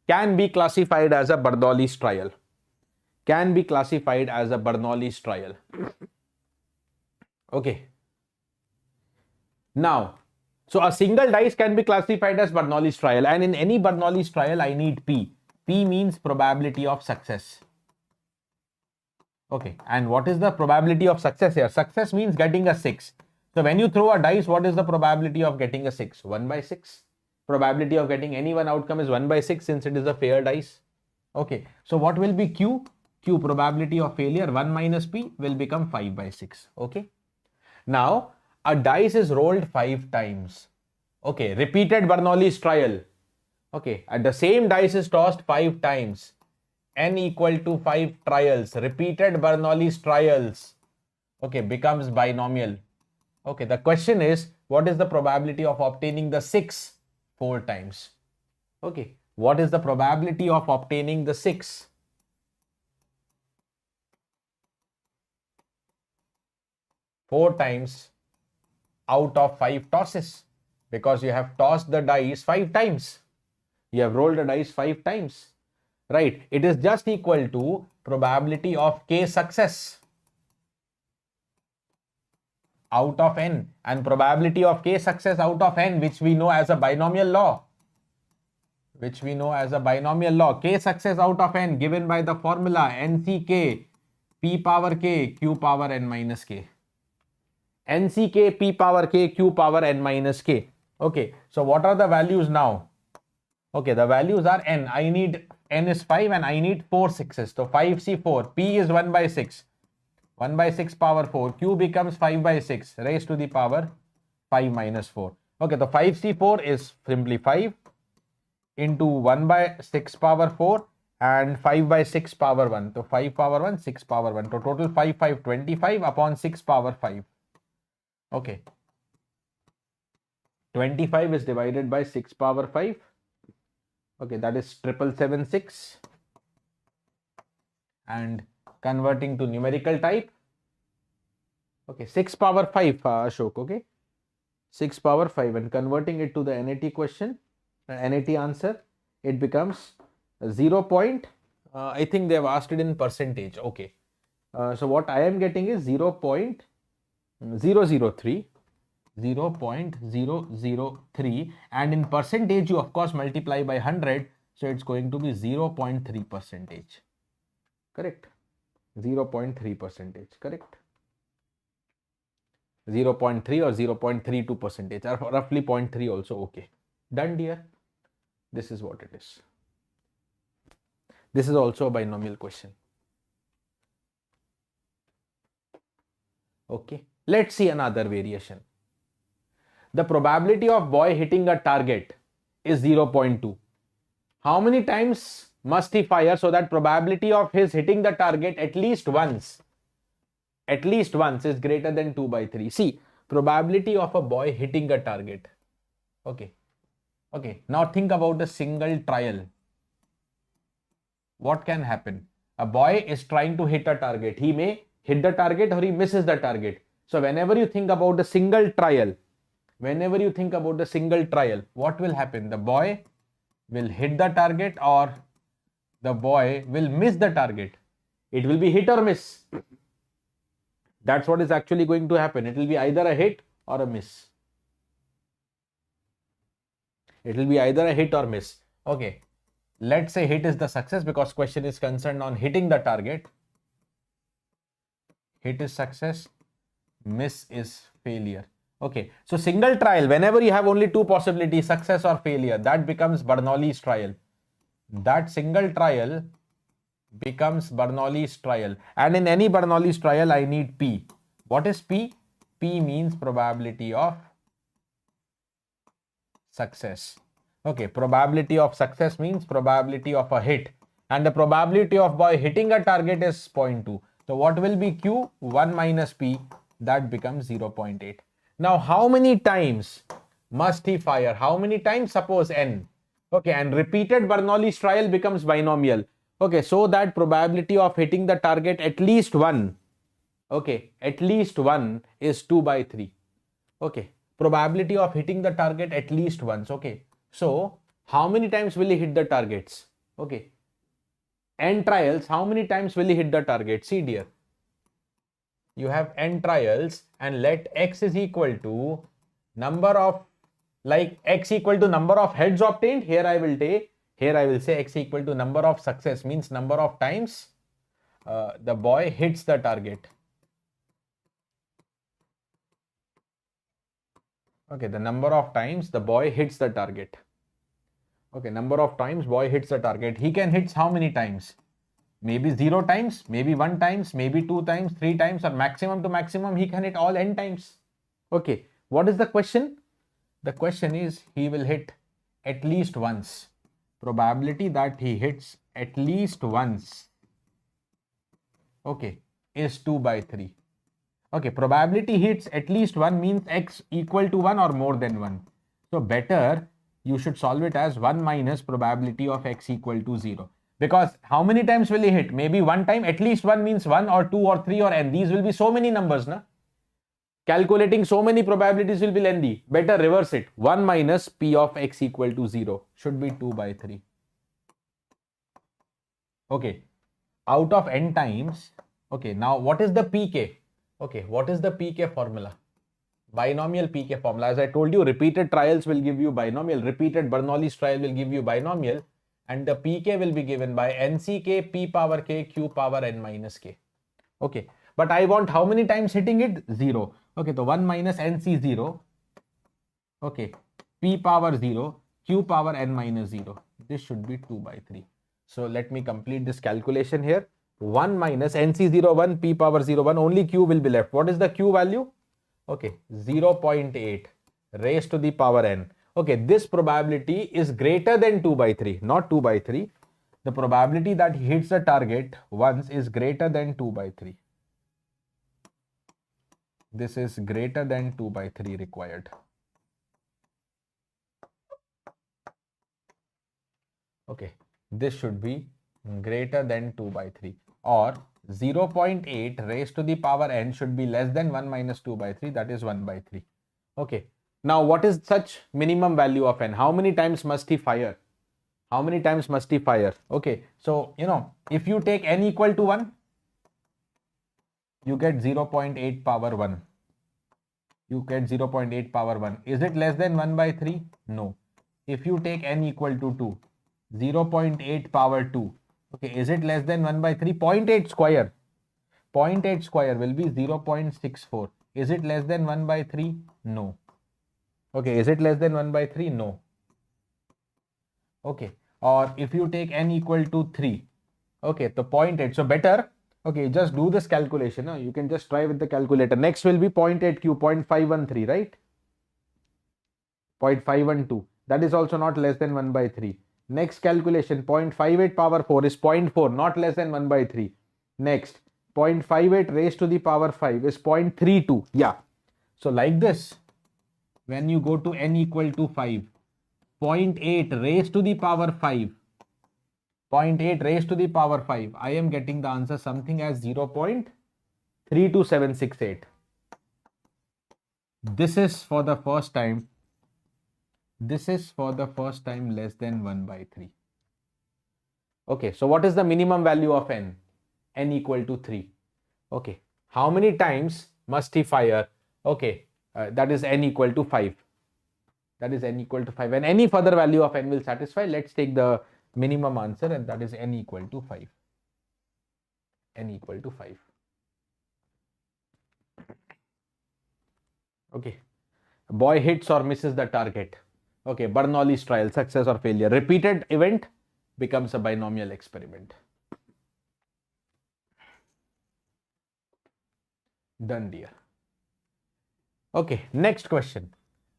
Can be classified as a Bernoulli's trial. Can be classified as a Bernoulli's trial. Okay. Now, so a single dice can be classified as Bernoulli's trial, and in any Bernoulli's trial, I need P. P means probability of success. Okay, and what is the probability of success here? Success means getting a 6. So when you throw a dice, what is the probability of getting a 6? 1 by 6. Probability of getting any one outcome is 1 by 6 since it is a fair dice. Okay, so what will be Q? Q, probability of failure, 1 minus P will become 5 by 6. Okay. Now, a dice is rolled 5 times. Okay, repeated Bernoulli's trial. Okay, the same dice is tossed 5 times. N equal to 5 trials. Repeated Bernoulli's trials. Okay, becomes binomial. Okay, the question is, what is the probability of obtaining the 6 4 times? Okay, What is the probability of obtaining the 6? Four times out of 5 tosses, because you have tossed the dice 5 times. You have rolled the dice 5 times, right? It is just equal to probability of k success out of n, and probability of k success out of n, which we know as a binomial law. K success out of n given by the formula nck p power k q power n minus k. nck p power k q power n minus k. Okay, so what are the values now? Okay, the values are n. I need n is 5 and I need 4 sixes. So 5c4, p is 1 by 6. 1 by 6 power 4, q becomes 5 by 6 raised to the power 5 minus 4. Okay, the 5c4 is simply 5 into 1 by 6 power 4 and 5 by 6 power 1. So 5 power 1, 6 power 1. So total 5, 5, 25 upon 6 power 5. Okay. 25 is divided by 6 power 5. Okay, that is 7776. And converting to numerical type. Okay, 6 power 5, Ashok. Okay. 6 power 5 and converting it to the NAT question, NAT answer, it becomes 0. I think they have asked it in percentage. Okay. So what I am getting is 0.003. 0.003, and in percentage you of course multiply by 100, so it's going to be 0.3 percentage. Correct. 0.3 percentage. Correct. 0.3 or 0.32 percentage, or roughly 0.3 also. Okay. Done, dear. This is what it is. This is also a binomial question. Okay. Let's see another variation. The probability of boy hitting a target is 0.2. How many times must he fire so that probability of his hitting the target at least once is greater than 2 by 3? See, probability of a boy hitting a target. Okay. Okay. Now think about a single trial. What can happen? A boy is trying to hit a target. He may hit the target or he misses the target. So whenever you think about a single trial, what will happen? The boy will hit the target or the boy will miss the target. It will be hit or miss. That's what is actually going to happen. It will be either a hit or a miss. Okay. Let's say hit is the success because question is concerned on hitting the target. Hit is success, miss is failure. Okay, so single trial, whenever you have only two possibilities, success or failure, that becomes Bernoulli's trial. That single trial becomes Bernoulli's trial. And in any Bernoulli's trial, I need P. What is P? P means probability of success. Okay, probability of success means probability of a hit. And the probability of boy hitting a target is 0.2. So what will be Q? 1 minus P. That becomes 0.8. Now, how many times must he fire? How many times? Suppose n. Okay, and repeated Bernoulli's trial becomes binomial. Okay, so that probability of hitting the target at least one. Okay, at least one is 2 by 3. Okay, probability of hitting the target at least once. Okay, so how many times will he hit the targets? Okay, n trials, how many times will he hit the target? See, dear. You have n trials and let x is equal to number of, like x equal to number of heads obtained. Here I will say x equal to number of success, means number of times the boy hits the target. Okay, the number of times the boy hits the target. Okay, number of times boy hits the target. He can hit how many times? Maybe 0 times, maybe 1 times, maybe 2 times, 3 times, or maximum to maximum he can hit all n times. Okay, what is the question? The question is he will hit at least once. Probability that he hits at least once, okay, is 2 by 3. Okay, probability hits at least one means x equal to 1 or more than 1. So better you should solve it as 1 minus probability of x equal to 0. Because how many times will he hit? Maybe one time, at least one means 1 or 2 or 3 or n. These will be so many numbers, na? Calculating so many probabilities will be lengthy. Better reverse it. 1 minus p of x equal to 0 should be 2 by 3. Okay. Out of n times. Okay. Now what is the pk? Okay. What is the pk formula? Binomial pk formula. As I told you, repeated trials will give you binomial. Repeated Bernoulli's trial will give you binomial. And the pk will be given by nck p power k q power n minus k. Okay. But I want how many times hitting it? 0. Okay. So 1 minus nc 0. Okay. P power 0. Q power n minus 0. This should be 2 by 3. So let me complete this calculation here. 1 minus nc01 p power 01. Only q will be left. What is the q value? Okay. 0.8 raised to the power n. Okay. This probability is greater than 2 by 3. Not 2 by 3. The probability that he hits the target once is greater than 2 by 3. This is greater than 2 by 3 required. Okay. This should be greater than 2 by 3, or 0.8 raised to the power n should be less than 1 minus 2 by 3, that is 1 by 3. Okay. Now what is such minimum value of n? How many times must he fire? How many times must he fire? Okay. So, if you take n equal to 1, you get 0.8 power 1. You get 0.8 power 1. Is it less than 1 by 3? No. If you take n equal to 2, 0.8 power 2. Okay, is it less than 1 by 3? 0.8 square. 0.8 square will be 0.64. Is it less than 1 by 3? No. Okay, is it less than 1 by 3? No. Okay, or if you take n equal to 3. Okay, so 0.8. So better, okay, just do this calculation. You can just try with the calculator. Next will be 0.8 q, 0.513, right? 0.512. That is also not less than 1 by 3. Next calculation, 0.58 power 4 is 0.4, not less than 1 by 3. Next, 0.58 raised to the power 5 is 0.32. Yeah. So like this, when you go to n equal to 5, 0.8 raised to the power 5, 0.8 raised to the power 5, I am getting the answer something as 0.32768. This is for the first time. This is for the first time less than 1 by 3. Okay, so what is the minimum value of n? N equal to 3. Okay, how many times must he fire? Okay, that is n equal to 5. That is n equal to 5. And any further value of n will satisfy. Let's take the minimum answer, and that is n equal to 5. N equal to 5. Okay, boy hits or misses the target. Okay, Bernoulli's trial, success or failure. Repeated event becomes a binomial experiment. Done, dear. Okay, next question.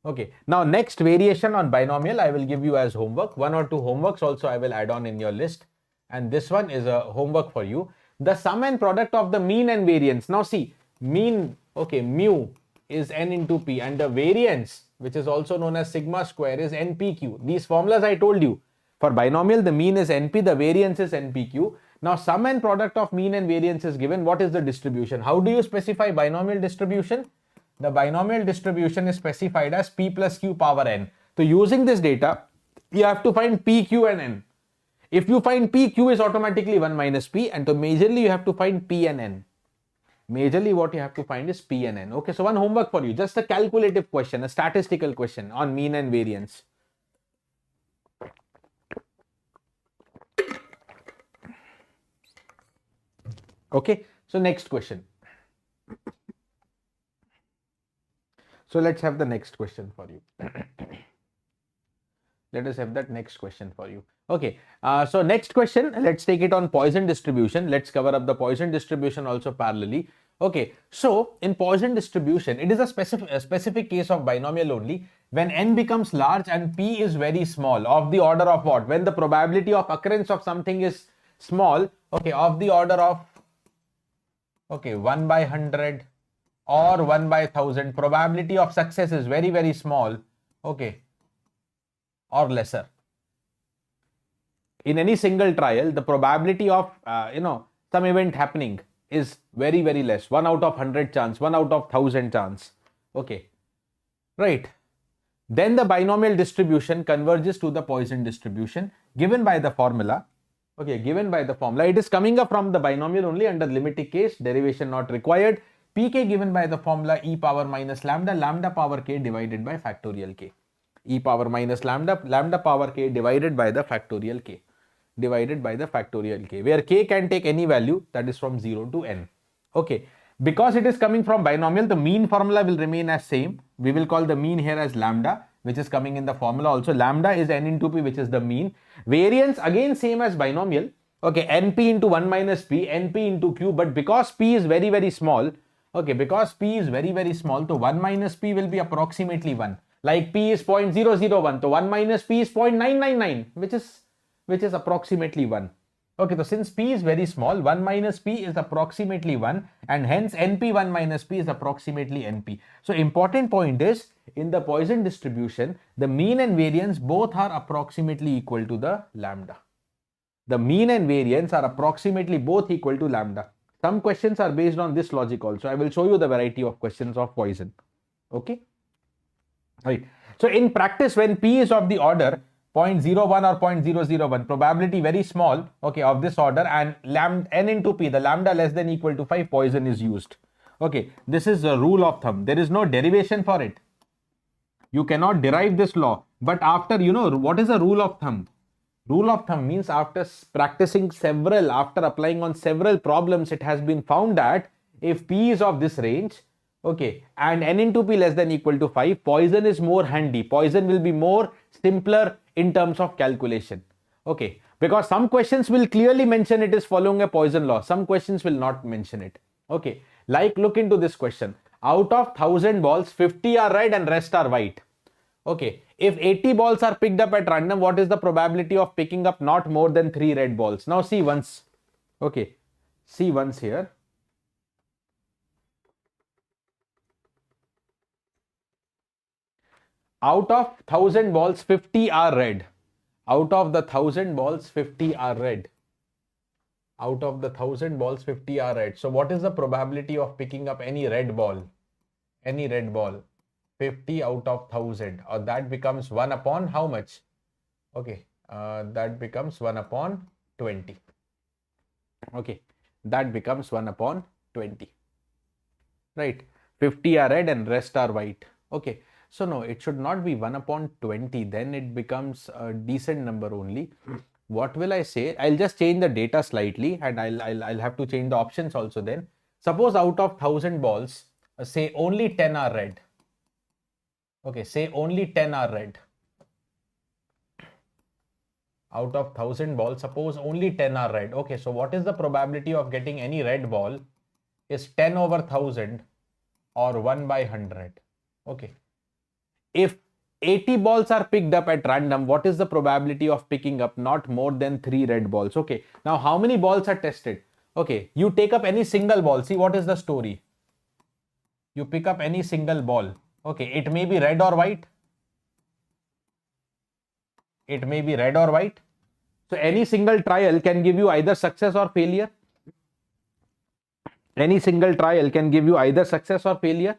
Okay, now next variation on binomial I will give you as homework. 1 or 2 homeworks also I will add on in your list. And this one is a homework for you. The sum and product of the mean and variance. Now see, mean, okay, mu is n into p, and the variance, which is also known as sigma square, is npq. These formulas I told you. For binomial, the mean is np, the variance is npq. Now, sum and product of mean and variance is given. What is the distribution? How do you specify binomial distribution? The binomial distribution is specified as p plus q power n. So, using this data, you have to find p, q and n. If you find p, q is automatically 1 minus p, and so majorly you have to find p and n. Majorly what you have to find is p and n. Okay, so one homework for you, just a calculative question, a statistical question on mean and variance. Okay, so next question. So let's have the next question for you. Let us have that next question for you. Okay, so next question, let's take it on Poisson distribution. Let's cover up the Poisson distribution also parallelly. Okay, so in Poisson distribution, it is a specific case of binomial only. When n becomes large and p is very small, of the order of what? When the probability of occurrence of something is small, okay, of the order of, okay, 1 by 100 or 1 by 1000, probability of success is very, very small. Okay, or lesser. In any single trial, the probability of, some event happening is very, very less. 1 out of 100 chance, 1 out of 1000 chance. Okay. Right. Then the binomial distribution converges to the Poisson distribution given by the formula. Okay, given by the formula. It is coming up from the binomial only under limited case, derivation not required. Pk given by the formula e power minus lambda, lambda power k divided by factorial k. E power minus lambda, lambda power k divided by the factorial k. Divided by the factorial k, where k can take any value, that is from 0 to n. Okay, because it is coming from binomial, the mean formula will remain as same. We will call the mean here as lambda, which is coming in the formula also. Lambda is n into p, which is the mean. Variance again same as binomial. Okay, np into 1 minus p, np into q, but because p is very, very small, okay, because p is very, very small, so 1 minus p will be approximately 1. Like p is 0.001, so 1 minus p is 0.999, which is approximately 1. Okay, so since p is very small, 1 minus p is approximately 1, and hence np 1 minus p is approximately np. So important point is, in the Poisson distribution, the mean and variance both are approximately equal to the lambda. The mean and variance are approximately both equal to lambda. Some questions are based on this logic also. I will show you the variety of questions of Poisson. Okay. Right. So in practice, when p is of the order 0.01 or 0.001, probability very small, okay, of this order, and n into p, the lambda less than equal to 5, Poisson is used. Okay, this is a rule of thumb. There is no derivation for it. You cannot derive this law. But after, what is a rule of thumb? Rule of thumb means after practicing after applying on several problems, it has been found that if p is of this range, okay, and n into p less than equal to 5, Poisson is more handy. Poisson will be more simpler in terms of calculation. Okay, because some questions will clearly mention it is following a Poisson law. Some questions will not mention it. Okay, like look into this question. Out of 1000 balls, 50 are red and rest are white. Okay, if 80 balls are picked up at random, what is the probability of picking up not more than 3 red balls? Now see once. Okay, see once here. Out of 1000 balls, 50 are red. Out of the 1000 balls, 50 are red. Out of the 1000 balls, 50 are red. So what is the probability of picking up any red ball? Any red ball? 50 out of 1000. Or that becomes 1 upon how much? Okay, that becomes 1 upon 20. Okay, that becomes 1 upon 20. Right, 50 are red and rest are white. Okay. So no, it should not be 1 upon 20. Then it becomes a decent number only. What will I say? I'll just change the data slightly, and I'll have to change the options also then. Suppose out of 1000 balls, say only 10 are red. Okay, say only 10 are red. Out of 1000 balls, suppose only 10 are red. Okay, so what is the probability of getting any red ball? Is 10 over 1000 or 1 by 100. Okay. If 80 balls are picked up at random, what is the probability of picking up not more than 3 red balls? Okay, now how many balls are tested? Okay, you take up any single ball. See what is the story. You pick up any single ball. Okay, it may be red or white. It may be red or white. So any single trial can give you either success or failure. Any single trial can give you either success or failure.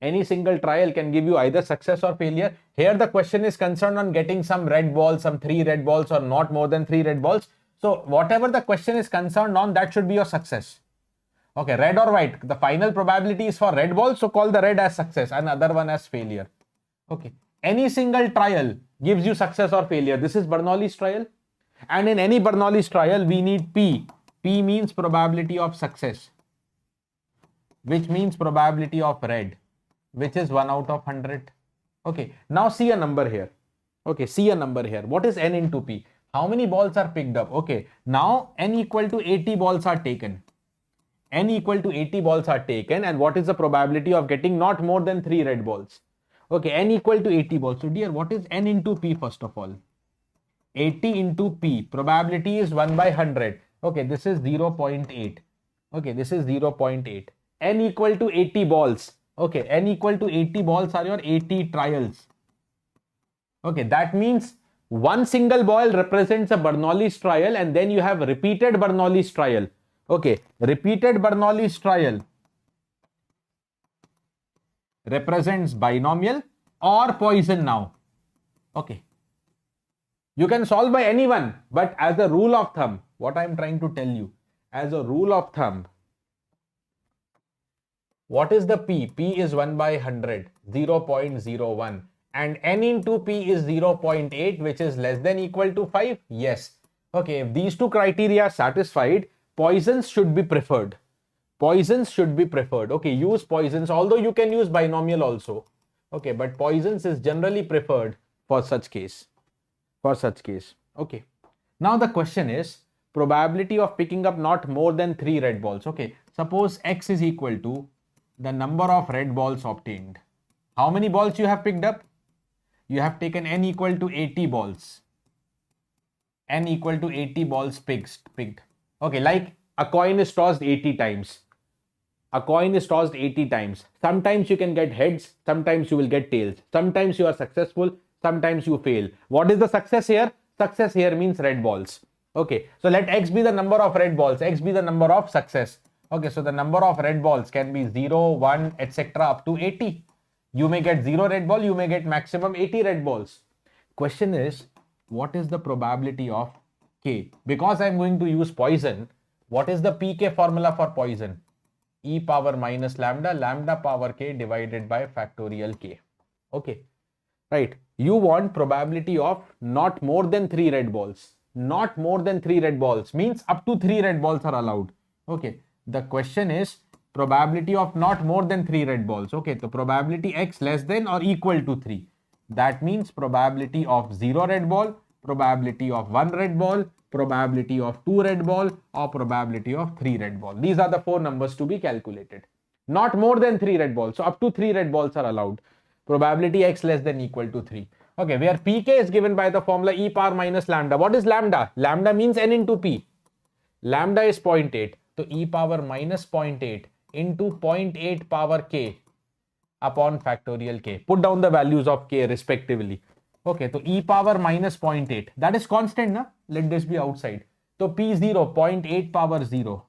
Any single trial can give you either success or failure. Here the question is concerned on getting some red balls, some 3 red balls or not more than 3 red balls. So whatever the question is concerned on, that should be your success. Okay, red or white. The final probability is for red balls, so call the red as success and other one as failure. Okay, any single trial gives you success or failure. This is Bernoulli's trial. And in any Bernoulli's trial, we need P. P means probability of success, which means probability of red, which is 1 out of 100. Okay, now see a number here. Okay, see a number here. What is n into p? How many balls are picked up? Okay, now n equal to 80 balls are taken. N equal to 80 balls are taken, and what is the probability of getting not more than 3 red balls? Okay, n equal to 80 balls. So dear, what is n into p first of all? 80 into p. Probability is 1 by 100. Okay, this is 0.8. Okay, this is 0.8. N equal to 80 balls. Okay, n equal to 80 balls are your 80 trials. Okay, that means one single ball represents a Bernoulli's trial, and then you have repeated Bernoulli's trial. Okay, repeated Bernoulli's trial represents binomial or Poisson now. Okay, you can solve by anyone, but as a rule of thumb, what I am trying to tell you, as a rule of thumb, what is the P? P is 1 by 100, 0.01. And N into P is 0.8, which is less than equal to 5? Yes. Okay, if these two criteria are satisfied, Poissons should be preferred. Poissons should be preferred. Okay, use Poissons, although you can use binomial also. Okay, but Poissons is generally preferred for such case. For such case. Okay. Now the question is probability of picking up not more than 3 red balls. Okay, suppose X is equal to the number of red balls obtained. How many balls you have picked up? You have taken N equal to 80 balls. N equal to 80 balls picked. Okay, like a coin is tossed 80 times. A coin is tossed 80 times. Sometimes you can get heads, sometimes you will get tails. Sometimes you are successful, sometimes you fail. What is the success here? Success here means red balls. Okay, so let X be the number of red balls, X be the number of success. Okay, so the number of red balls can be 0, 1, etc. up to 80. You may get 0 red ball, you may get maximum 80 red balls. Question is, what is the probability of K? Because I am going to use Poisson, what is the PK formula for Poisson? E power minus lambda, lambda power K divided by factorial K. Okay, right. You want probability of not more than 3 red balls. Not more than 3 red balls means up to 3 red balls are allowed. Okay, the question is probability of not more than 3 red balls. Okay, so probability X less than or equal to 3. That means probability of 0 red ball, probability of 1 red ball, probability of 2 red ball, or probability of 3 red ball. These are the 4 numbers to be calculated. Not more than 3 red balls. So up to 3 red balls are allowed. Probability X less than equal to 3. Okay, where Pk is given by the formula e power minus lambda. What is lambda? Lambda means N into P. Lambda is 0.8. So e power minus 0.8 into 0.8 power K upon factorial K. Put down the values of K respectively. Okay, so e power minus 0.8. That is constant, na? Let this be outside. So P0, 0.8 power 0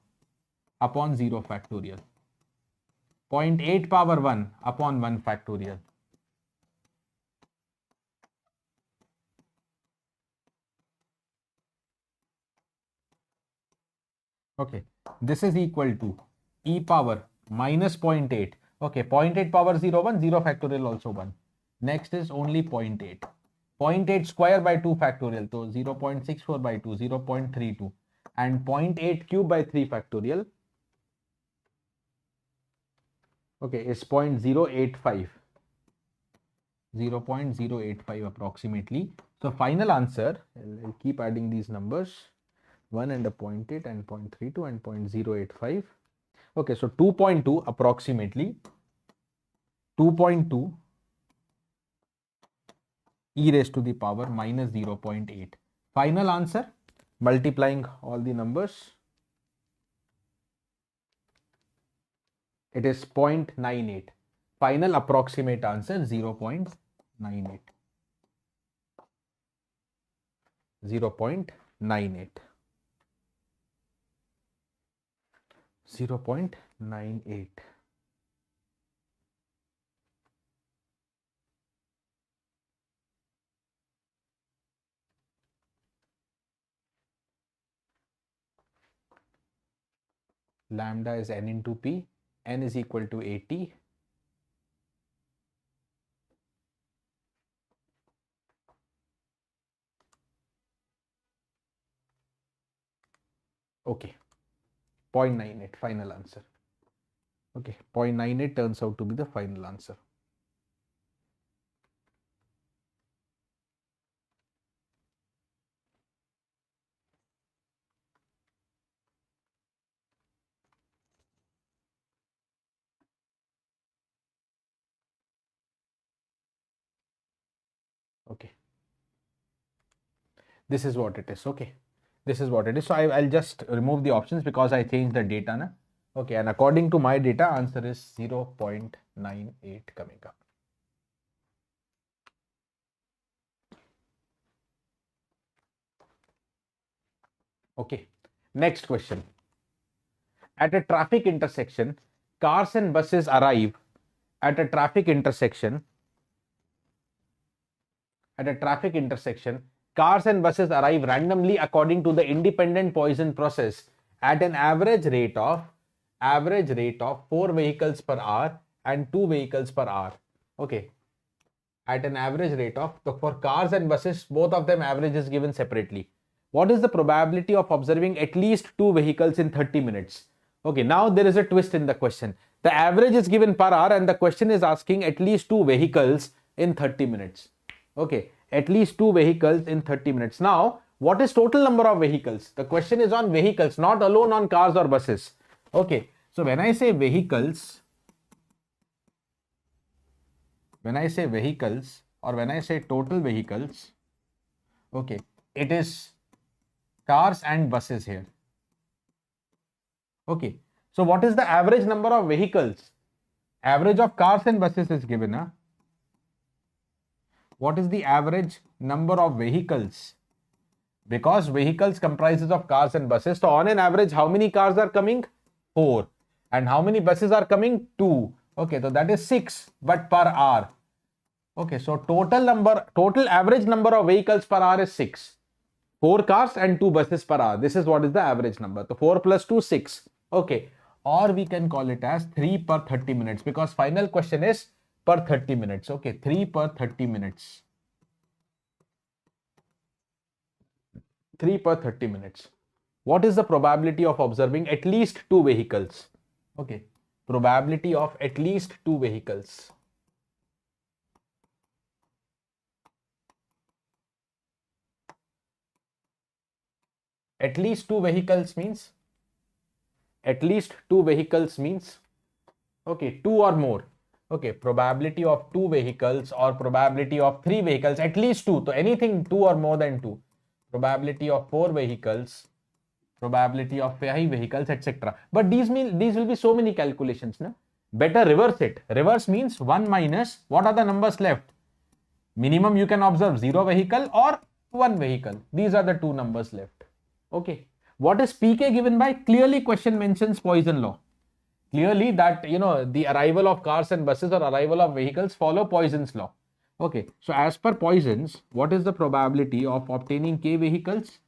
upon 0 factorial. 0.8 power 1 upon 1 factorial. Okay, this is equal to e power minus 0.8. Okay, 0.8 power 0, 1, 0 factorial also 1. Next is only 0.8. 0.8 square by 2 factorial, so 0.64 by 2, 0.32. And 0.8 cube by 3 factorial, okay, is 0.085. 0.085 approximately. So final answer, I'll keep adding these numbers, 1 and a 0.8 and 0.32 and 0.085. Okay, so 2.2 approximately, 2.2 e raised to the power minus 0.8. Final answer, multiplying all the numbers, it is 0.98. Final approximate answer 0.98. 0.98. 0.98. Lambda is N into P. N is equal to 80. Okay, 0.98 final answer. Okay, 0.98 turns out to be the final answer. Okay, this is what it is. Okay, this is what it is. So I'll just remove the options because I changed the data na? Okay, and according to my data, answer is 0.98 coming up. Okay. Next question. At a traffic intersection, cars and buses arrive at a traffic intersection. At a traffic intersection, cars and buses arrive randomly according to the independent Poisson process at an average rate of 4 vehicles per hour and 2 vehicles per hour. Okay. At an average rate of, so for cars and buses, both of them average is given separately. What is the probability of observing at least 2 vehicles in 30 minutes? Okay, now there is a twist in the question. The average is given per hour and the question is asking at least 2 vehicles in 30 minutes. Okay, at least 2 vehicles in 30 minutes. Now, what is total number of vehicles? The question is on vehicles, not alone on cars or buses. Okay, so when I say vehicles or when I say total vehicles, okay, it is cars and buses here. Okay, so what is the average number of vehicles? Average of cars and buses is given. Huh? What is the average number of vehicles? Because vehicles comprises of cars and buses. So on an average, how many cars are coming? 4. And how many buses are coming? 2. Okay, so that is 6, but per hour. Okay, so total average number of vehicles per hour is 6. 4 cars and 2 buses per hour. This is what is the average number. So 4 plus 2, 6. Okay. Or we can call it as 3 per 30 minutes because final question is per 30 minutes. Okay. 3 per 30 minutes. 3 per 30 minutes. What is the probability of observing at least 2 vehicles? Okay. Probability of at least 2 vehicles. At least 2 vehicles means? At least 2 vehicles means? Okay, 2 or more. Okay, probability of 2 vehicles or probability of 3 vehicles, at least 2. So anything 2 or more than 2. Probability of 4 vehicles, probability of 5 vehicles, etc. But these will be so many calculations. Na? Better reverse it. Reverse means 1 minus, what are the numbers left? Minimum you can observe 0 vehicle or 1 vehicle. These are the 2 numbers left. Okay. What is pk given by? Clearly question mentions Poisson law. Clearly that, the arrival of cars and buses or arrival of vehicles follow Poisson's law. Okay. So as per Poisson's, what is the probability of obtaining k vehicles?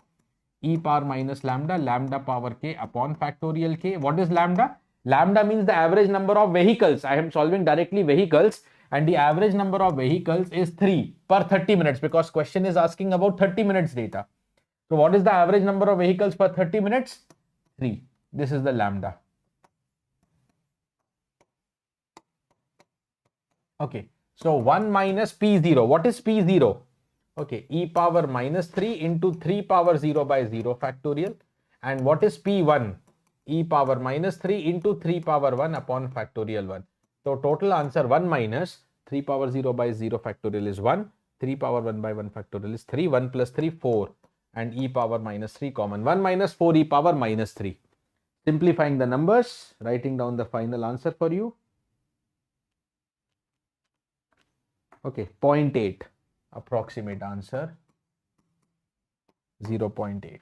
E power minus lambda, lambda power k upon factorial k. What is lambda? Lambda means the average number of vehicles. I am solving directly vehicles and the average number of vehicles is 3 per 30 minutes because question is asking about 30 minutes data. So what is the average number of vehicles per 30 minutes? 3. This is the lambda. Okay. So 1 minus P0. What is P0? Okay. E power minus 3 into 3 power 0 by 0 factorial. And what is P1? E power minus 3 into 3 power 1 upon factorial 1. So total answer 1 minus 3 power 0 by 0 factorial is 1. 3 power 1 by 1 factorial is 3. 1 plus 3, 4. And e power minus 3 common. 1 minus 4 e power minus 3. Simplifying the numbers, writing down the final answer for you. Okay, 0.8. Approximate answer 0.8.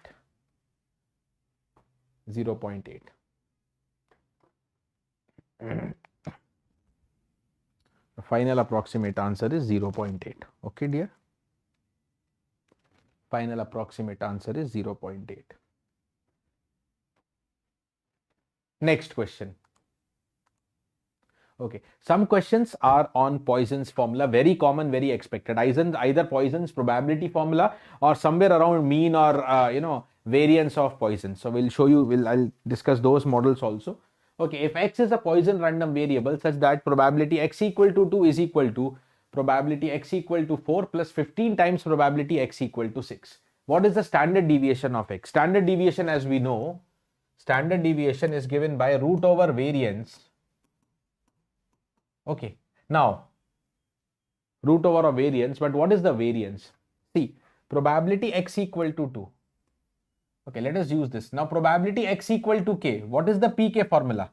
0.8. The final approximate answer is 0.8. Okay, dear. Final approximate answer is 0.8. Next question. Okay, some questions are on Poisson's formula, very common, very expected. Either Poisson's probability formula or somewhere around mean or variance of Poisson. So we'll show you. I'll discuss those models also. Okay, if x is a Poisson random variable such that probability x equal to 2 is equal to probability x equal to 4 plus 15 times probability x equal to 6. What is the standard deviation of x? Standard deviation, as we know, standard deviation is given by root over variance. Okay, now root over a variance, but what is the variance? See, probability x equal to 2. Okay, let us use this. Now probability x equal to k. What is the pk formula?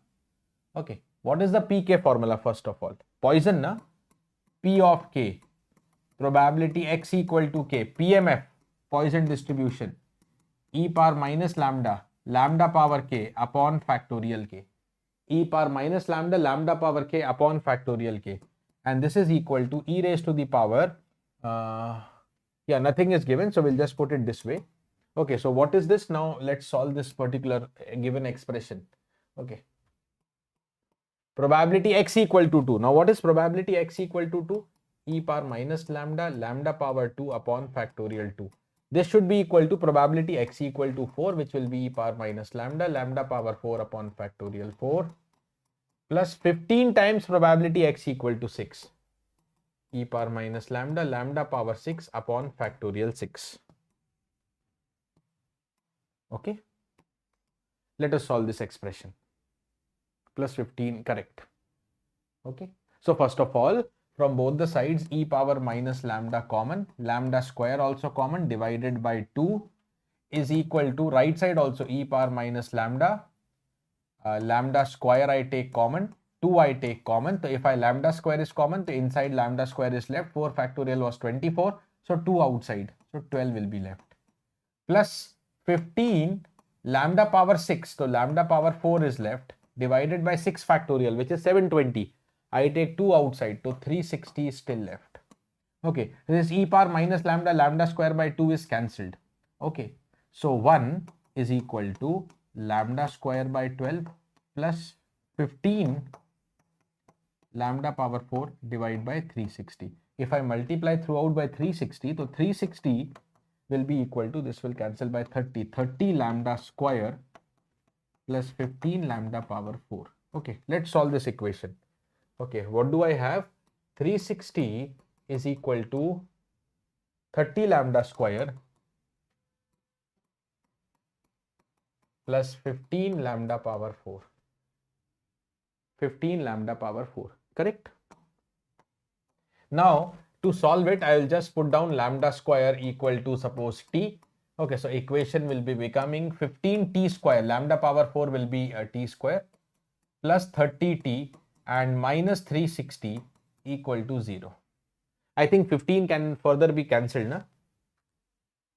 Okay, what is the pk formula first of all? Poisson, na? P of k, probability x equal to k, PMF, Poisson distribution, e power minus lambda, lambda power k upon factorial k. E power minus lambda, lambda power k upon factorial k. And this is equal to e raised to the power, nothing is given, so we'll just put it this way. Okay, so what is this? Now let's solve this particular given expression. Okay. Probability x equal to 2. Now what is probability x equal to 2? E power minus lambda, lambda power 2 upon factorial 2. This should be equal to probability x equal to 4, which will be e power minus lambda, lambda power 4 upon factorial 4, plus 15 times probability x equal to 6. E power minus lambda, lambda power 6 upon factorial 6. Okay. Let us solve this expression. Plus 15, correct. Okay. So first of all, from both the sides, e power minus lambda common, lambda square also common, divided by 2 is equal to, right side also e power minus lambda, lambda square I take common, 2 I take common. So if I lambda square is common, the inside lambda square is left. 4 factorial was 24. So 2 outside. So 12 will be left. Plus 15 lambda power 6. So lambda power 4 is left, divided by 6 factorial, which is 720. I take 2 outside. So 360 is still left. Okay. This e power minus lambda, lambda square by 2 is cancelled. Okay. So 1 is equal to lambda square by 12 plus 15 lambda power 4 divided by 360. If I multiply throughout by 360, so 360 will be equal to, this will cancel by 30. 30 lambda square plus 15 lambda power 4. Okay, let's solve this equation. Okay, what do I have? 360 is equal to 30 lambda square plus 15 lambda power 4. 15 lambda power 4, correct? Now to solve it, I will just put down lambda square equal to, suppose, t. Okay, so equation will be becoming 15t square, lambda power 4 will be a t square, plus 30t and minus 360 equal to 0. I think 15 can further be cancelled, na?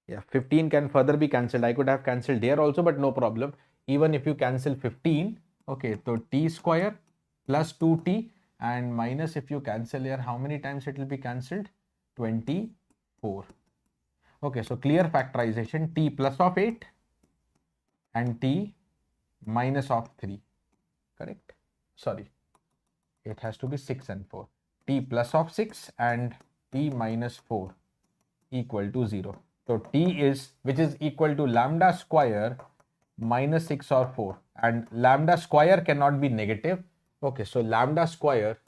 Yeah, 15 can further be cancelled. I could have cancelled here also, but no problem. Even if you cancel 15, okay, so t square plus 2t and minus, if you cancel here, how many times it will be cancelled? 24. Okay, so clear factorization, t plus of 8 and t minus of 3, correct? Sorry, it has to be 6 and 4. T plus of 6 and t minus 4 equal to 0. So t is, which is equal to lambda square minus 6 or 4, and lambda square cannot be negative. Okay, so lambda square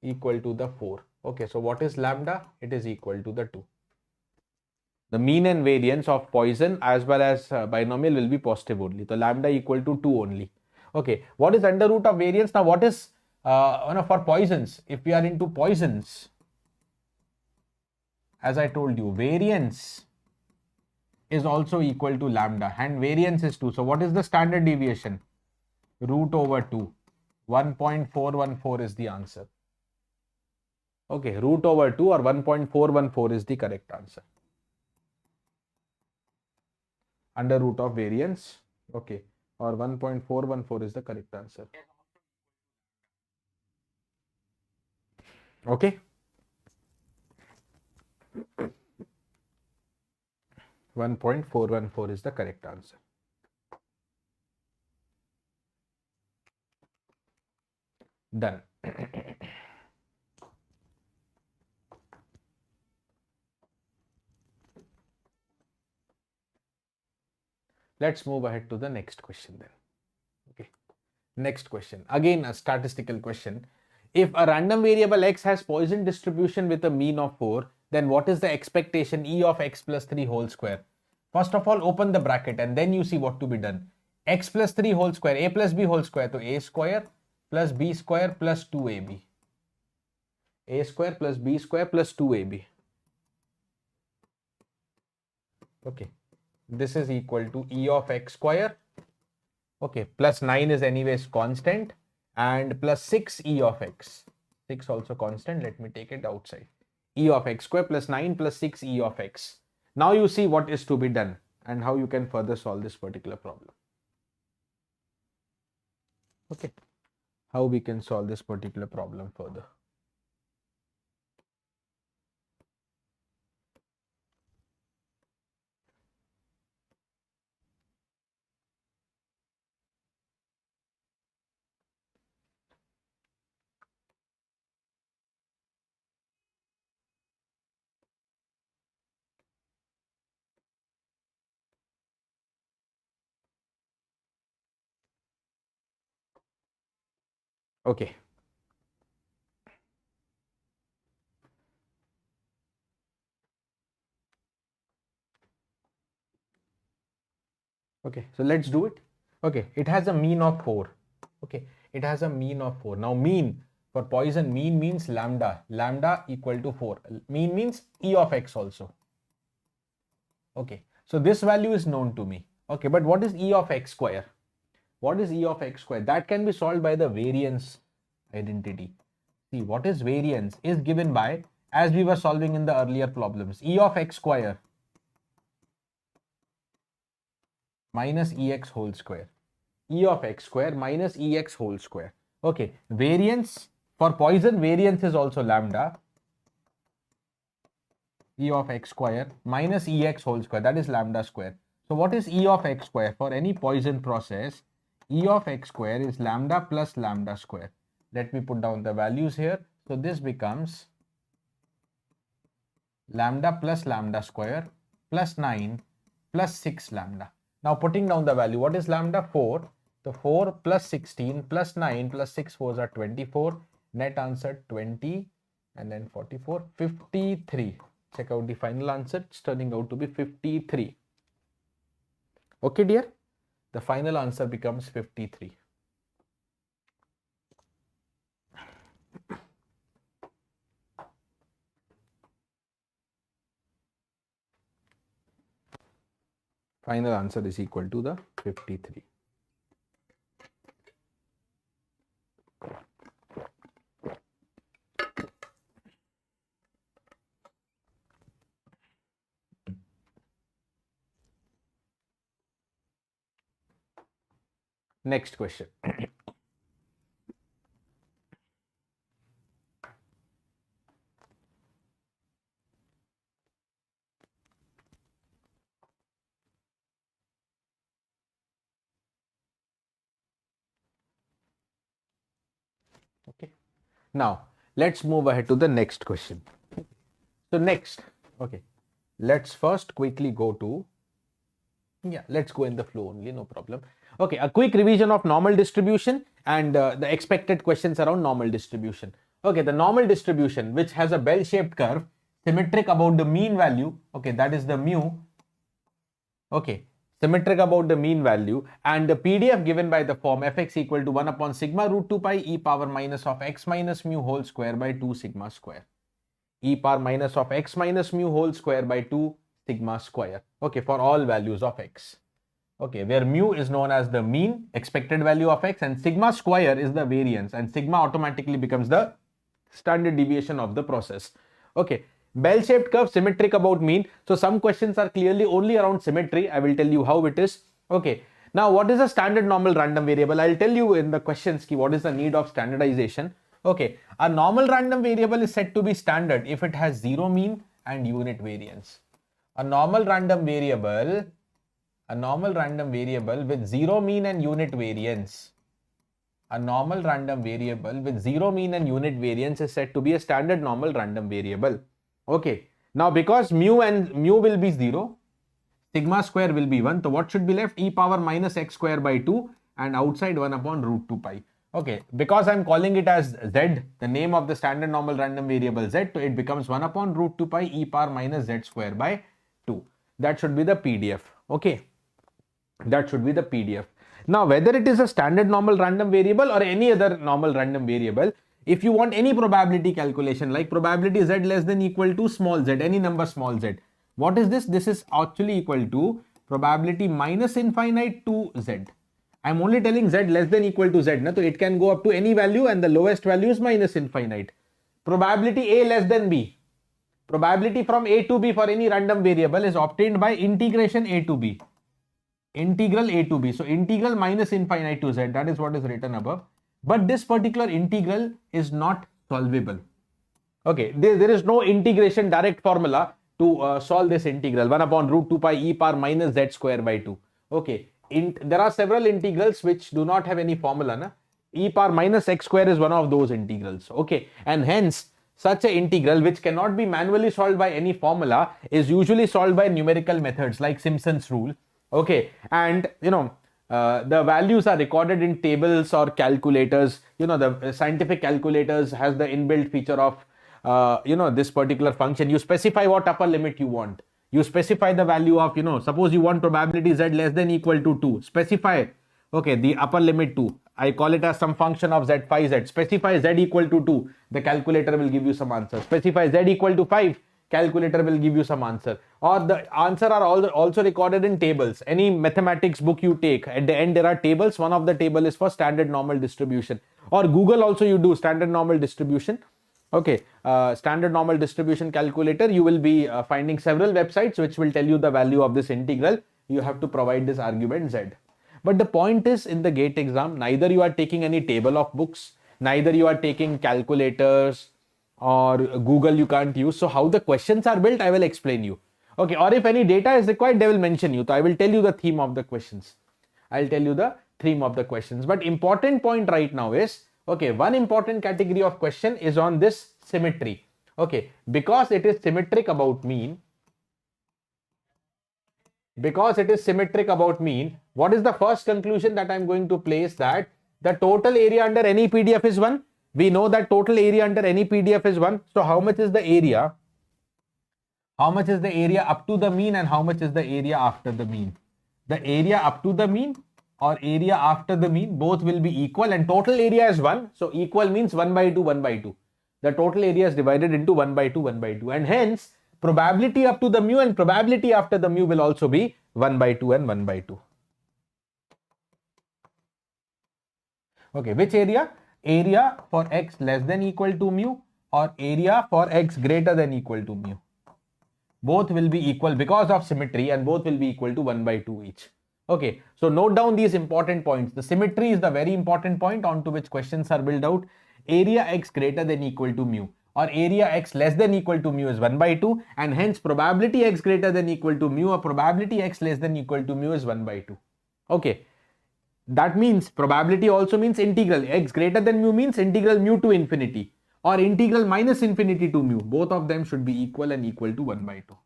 equal to the 4. Okay, so what is lambda? It is equal to the 2. The mean and variance of Poisson as well as binomial will be positive only. So lambda equal to 2 only. Okay, what is under root of variance? Now what is for Poissons? If we are into Poissons, as I told you, variance is also equal to lambda and variance is 2. So what is the standard deviation? Root over 2. 1.414 is the answer. Okay, root over 2 or 1.414 is the correct answer. Under root of variance, okay, or 1.414 is the correct answer. Okay. 1.414 is the correct answer. Done. Let's move ahead to the next question then. Okay. Next question. Again, a statistical question. If a random variable x has Poisson distribution with a mean of 4, then what is the expectation E of x plus 3 whole square? First of all, open the bracket and then you see what to be done. X plus 3 whole square, a plus b whole square, so a square plus b square plus 2ab. A square plus b square plus 2ab. Okay. This is equal to E of x square. Okay. Plus 9 is anyways constant and plus 6 E of x. 6 also constant. Let me take it outside. E of x square plus 9 plus 6 E of x. Now you see what is to be done. and how you can further solve this particular problem. Okay, how we can solve this particular problem further. Okay. Okay, so let's do it. Okay, it has a mean of 4. Okay, it has a mean of 4. Now mean for Poisson, mean means lambda. Lambda equal to 4. Mean means E of x also. Okay, so this value is known to me. Okay, but what is E of x square? What is E of x square? That can be solved by the variance identity. See, what is variance is given by, as we were solving in the earlier problems, E of x square minus Ex whole square. E of x square minus Ex whole square. Okay, variance for Poisson, variance is also lambda. E of x square minus Ex whole square, that is lambda square. So what is E of x square? For any Poisson process, E of x square is lambda plus lambda square. Let me put down the values here. So this becomes lambda plus lambda square plus 9 plus 6 lambda. Now putting down the value, what is lambda? 4. So 4 plus 16 plus 9 plus 6 4s are 24. Net answer 20 and then 44, 53. Check out the final answer. It's turning out to be 53. Okay, dear. The final answer becomes 53. Final answer is equal to the 53. Next question. Okay. Now let's move ahead to the next question. So next, okay, let's first quickly go to, let's go in the flow only, no problem. Okay, a quick revision of normal distribution and the expected questions around normal distribution. Okay, the normal distribution, which has a bell-shaped curve, symmetric about the mean value, okay, that is the mu, okay, symmetric about the mean value, and the PDF given by the form fx equal to 1 upon sigma root 2 pi e power minus of x minus mu whole square by 2 sigma square. E power minus of x minus mu whole square by 2 sigma square. Okay, for all values of x. Okay, where mu is known as the mean expected value of x and sigma square is the variance, and sigma automatically becomes the standard deviation of the process. Okay, bell-shaped curve, symmetric about mean. So some questions are clearly only around symmetry. I will tell you how it is. Okay, now what is a standard normal random variable? I'll tell you in the questions key what is the need of standardization. Okay, a normal random variable is said to be standard if it has zero mean and unit variance. A normal random variable with zero mean and unit variance. A normal random variable with zero mean and unit variance is said to be a standard normal random variable. Okay, now because mu will be 0, sigma square will be 1. So what should be left? E power minus x square by 2 and outside 1 upon root 2 pi. Okay, because I'm calling it as z, the name of the standard normal random variable z, so it becomes 1 upon root 2 pi e power minus z square by 2. That should be the PDF. Okay, that should be the PDF. Now, whether it is a standard normal random variable or any other normal random variable, if you want any probability calculation like probability z less than equal to small z, any number small z, what is this? This is actually equal to probability minus infinite to z. I'm only telling z less than equal to z, so it can go up to any value and the lowest value is minus infinite. Probability a less than b. Probability from a to b for any random variable is obtained by integration a to b. Integral a to b. So integral minus infinite to z, that is what is written above. But this particular integral is not solvable. Okay, there is no integration direct formula to solve this integral. 1 upon root 2 pi e power minus z square by 2. Okay, there are several integrals which do not have any formula. Na? E power minus x square is one of those integrals. Okay, and hence such an integral which cannot be manually solved by any formula is usually solved by numerical methods like Simpson's rule. Okay, and the values are recorded in tables or calculators. The scientific calculators has the inbuilt feature of this particular function. You specify what upper limit you want. You specify the value of, suppose you want probability z less than equal to 2. Specify, okay, the upper limit 2. I call it as some function of z phi z. Specify z equal to 2. The calculator will give you some answer. Specify z equal to 5. Calculator will give you some answer. Or the answer are also recorded in tables. Any mathematics book you take, at the end there are tables. One of the table is for standard normal distribution. Or Google also you do standard normal distribution. Okay, standard normal distribution calculator, you will be finding several websites which will tell you the value of this integral. You have to provide this argument z. But the point is, in the GATE exam, neither you are taking any table of books, neither you are taking calculators or Google you can't use. So how the questions are built, I will explain you. Okay, or if any data is required, they will mention you. So I will tell you the theme of the questions. I'll tell you the theme of the questions. But important point right now is, okay, one important category of question is on this symmetry. Okay, because it is symmetric about mean, what is the first conclusion that I'm going to place? That the total area under any PDF is 1. We know that total area under any PDF is 1. So how much is the area? How much is the area up to the mean and how much is the area after the mean? The area up to the mean or area after the mean, both will be equal, and total area is 1. So equal means 1 by 2, 1 by 2. The total area is divided into 1 by 2, 1 by 2. And hence, probability up to the mu and probability after the mu will also be 1 by 2 and 1 by 2. Okay, which area? Area for x less than equal to mu or area for x greater than equal to mu. Both will be equal because of symmetry, and both will be equal to 1 by 2 each. Okay, so note down these important points. The symmetry is the very important point onto which questions are built out. Area x greater than equal to mu or area x less than equal to mu is 1 by 2, and hence probability x greater than equal to mu or probability x less than equal to mu is 1 by 2. Okay, that means probability also means integral. X greater than mu means integral mu to infinity or integral minus infinity to mu. Both of them should be equal and equal to 1 by 2.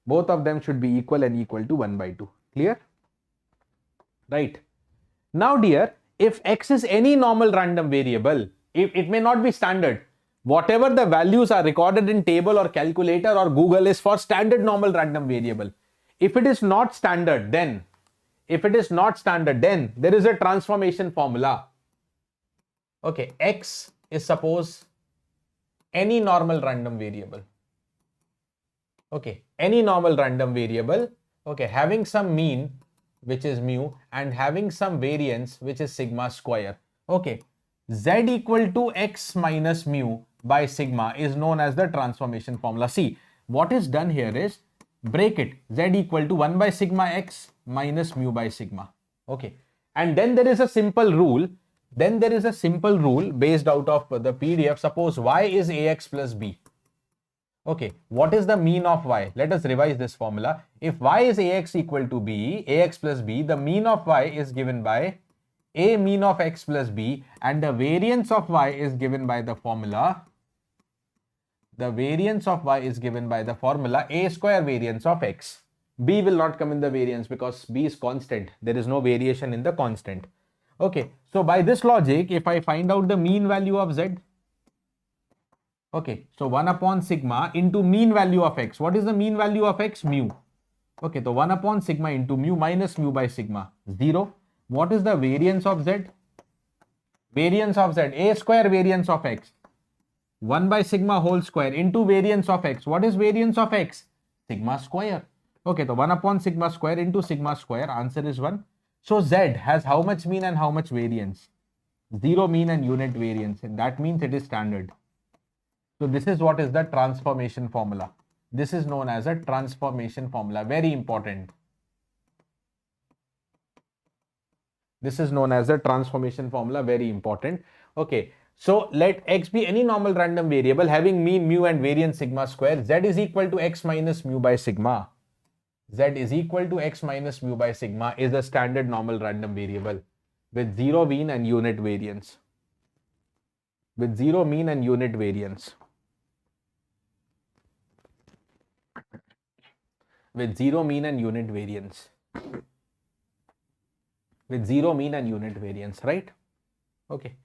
Both of them should be equal and equal to 1 by 2. Clear? Right. Now dear, if x is any normal random variable, if it may not be standard, whatever the values are recorded in table or calculator or Google is for standard normal random variable. If it is not standard, then there is a transformation formula. Okay, x is suppose any normal random variable. Okay, any normal random variable, okay, having some mean which is mu and having some variance which is sigma square. Okay, z equal to x minus mu by sigma is known as the transformation formula. See, what is done here is break it, z equal to 1 by sigma x minus mu by sigma. Okay, and then there is a simple rule. Based out of the PDF. Suppose y is ax plus b. Okay, what is the mean of y? Let us revise this formula. If y is ax equal to b, ax plus b, the mean of y is given by a mean of x plus b, and the variance of y is given by the formula. The variance of y is given by the formula a square variance of x. B will not come in the variance because b is constant. There is no variation in the constant. Okay, so by this logic, if I find out the mean value of z, okay, so 1 upon sigma into mean value of x. What is the mean value of x? Mu. Okay, so 1 upon sigma into mu minus mu by sigma, 0. What is the variance of z? Variance of z, a square variance of x. 1 by sigma whole square into variance of x. What is variance of x? Sigma square. Okay, so 1 upon sigma square into sigma square, answer is 1. So z has how much mean and how much variance? 0 mean and unit variance, and that means it is standard. So this is what is the transformation formula. This is known as a transformation formula. Very important. This is known as the transformation formula. Very important. Okay. So let x be any normal random variable having mean mu and variance sigma square. Z is equal to x minus mu by sigma. Z is equal to x minus mu by sigma is a standard normal random variable with zero mean and unit variance. With zero mean and unit variance. With zero mean and unit variance. With zero mean and unit variance, right? Okay.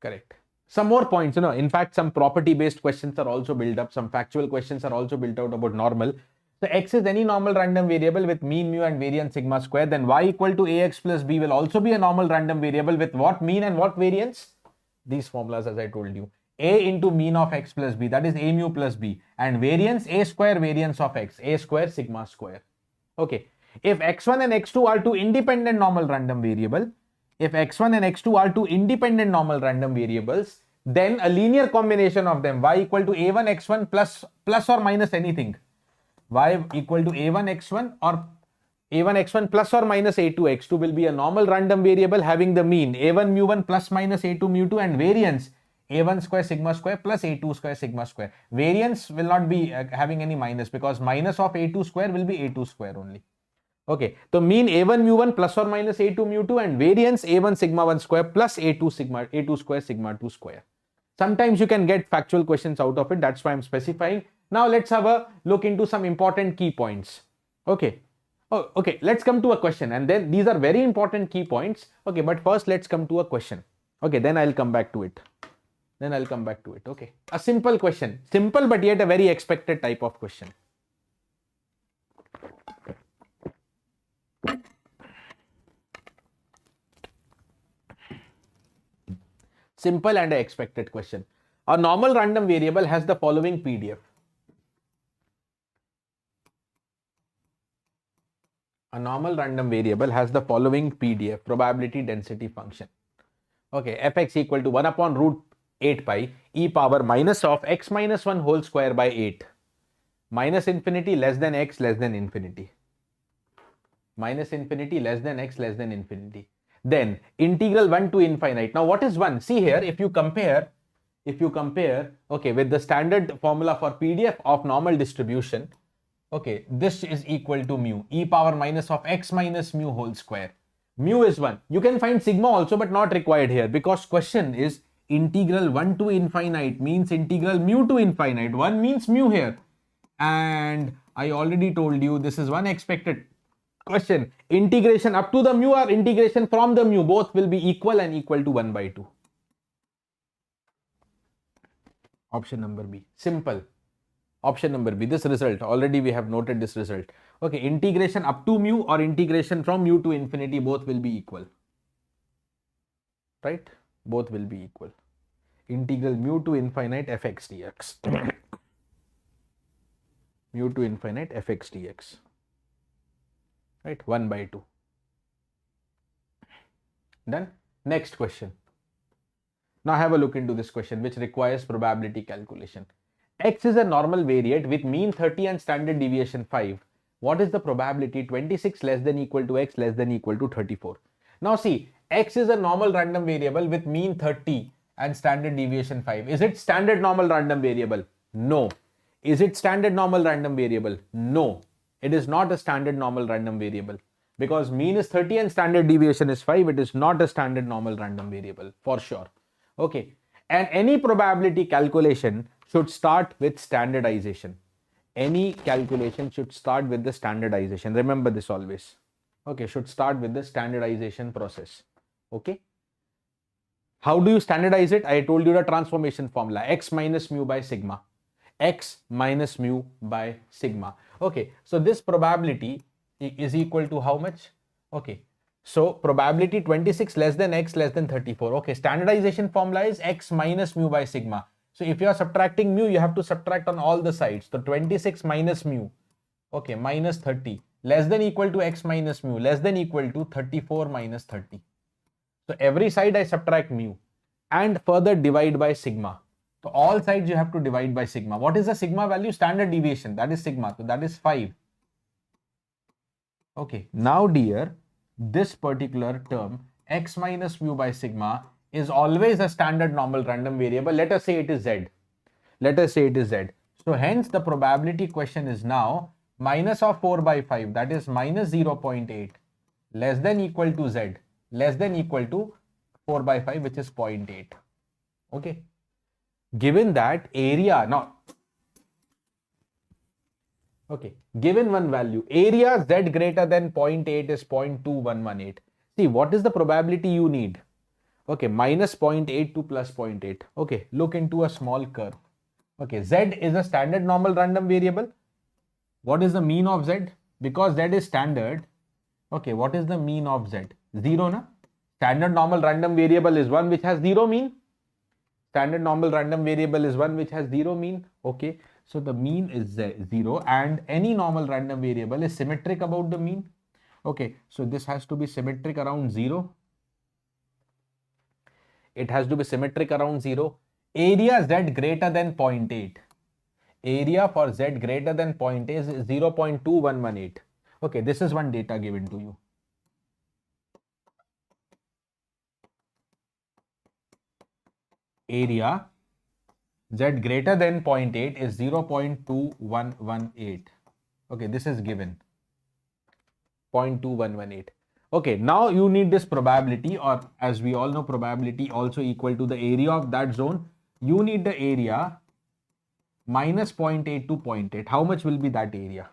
Correct. Some more points, in fact, some property based questions are also built up. Some factual questions are also built out about normal. So x is any normal random variable with mean mu and variance sigma square. Then y equal to ax plus b will also be a normal random variable with what mean and what variance? These formulas, as I told you. A into mean of x plus b, that is a mu plus b, and variance a square variance of x, a square sigma square. Okay. If x1 and x2 are two independent normal random variable, if x1 and x2 are two independent normal random variables, then a linear combination of them, y equal to a1 x1 plus or minus anything, y equal to a1 x1 or a1 x1 plus or minus a2 x2 will be a normal random variable having the mean a1 mu1 plus minus a2 mu2 and variance a1 square sigma square plus a2 square sigma square. Variance will not be having any minus because minus of a2 square will be a2 square only. Okay, so mean a1 mu1 plus or minus a2 mu2 and variance a1 sigma 1 square plus a2 square sigma 2 square. Sometimes you can get factual questions out of it. That's why I'm specifying. Now let's have a look into some important key points. Okay. Oh, okay. Let's come to a question, and then these are very important key points. Okay, but first let's come to a question. Okay, then I'll come back to it. Okay. A simple question. Simple but yet a very expected type of question. Simple and an expected question. A normal random variable has the following PDF. A normal random variable has the following PDF, probability density function. Okay, fx equal to 1 upon root 8 pi e power minus of x minus 1 whole square by 8. Minus infinity less than x less than infinity. Minus infinity less than x less than infinity. Then integral 1 to infinite. Now what is 1? See here, if you compare, okay, with the standard formula for PDF of normal distribution, okay, this is equal to mu, e power minus of x minus mu whole square. Mu is 1. You can find sigma also, but not required here because question is integral 1 to infinite means integral mu to infinite. 1 means mu here. And I already told you this is one expected question. Integration up to the mu or integration from the mu, both will be equal and equal to 1 by 2. Option number B. Simple. Option number B. This result, already we have noted this result. Okay, integration up to mu or integration from mu to infinity, both will be equal. Right? Both will be equal. Integral mu to infinite fx dx. Mu to infinite fx dx. Right? 1 by 2. Done. Next question. Now have a look into this question which requires probability calculation. X is a normal variate with mean 30 and standard deviation 5. What is the probability 26 less than equal to x less than equal to 34? Now see, x is a normal random variable with mean 30 and standard deviation 5. Is it standard normal random variable? No. Is it standard normal random variable? No. It is not a standard normal random variable because mean is 30 and standard deviation is 5. It is not a standard normal random variable for sure. Okay. And any probability calculation should start with standardization. Any calculation should start with the standardization. Remember this always. Okay. Should start with the standardization process. Okay. How do you standardize it? I told you the transformation formula, x minus mu by sigma. X minus mu by sigma. Okay, so this probability is equal to how much? Okay, so probability 26 less than x less than 34. Okay, standardization formula is x minus mu by sigma. So if you are subtracting mu, you have to subtract on all the sides. So 26 minus mu, okay, minus 30 less than equal to x minus mu less than equal to 34 minus 30. So every side I subtract mu and further divide by sigma. So all sides you have to divide by sigma. What is the sigma value? Standard deviation, that is sigma. So that is 5. Okay, now dear, this particular term x minus mu by sigma is always a standard normal random variable. Let us say it is z. Let us say it is z. So hence the probability question is now minus of 4 by 5, that is minus 0.8, less than equal to z, less than equal to 4 by 5, which is 0.8. Okay. Given that area, now, okay, given one value, area z greater than 0.8 is 0.2118. See, what is the probability you need? Okay, minus 0.8 to plus 0.8. Okay, look into a small curve. Okay, z is a standard normal random variable. What is the mean of z? Because z is standard. Okay, what is the mean of z? 0, na? Standard normal random variable is one which has 0 mean. Standard normal random variable is one which has 0 mean. Okay, so the mean is 0 and any normal random variable is symmetric about the mean. Okay, so this has to be symmetric around 0. It has to be symmetric around 0. Area z greater than 0.8. Area for z greater than 0.8 is 0.2118. Okay, this is one data given to you. Area z greater than 0.8 is 0.2118. Okay, this is given 0.2118. Okay, now you need this probability, or as we all know, probability also equal to the area of that zone. You need the area minus 0.8 to 0.8. How much will be that area?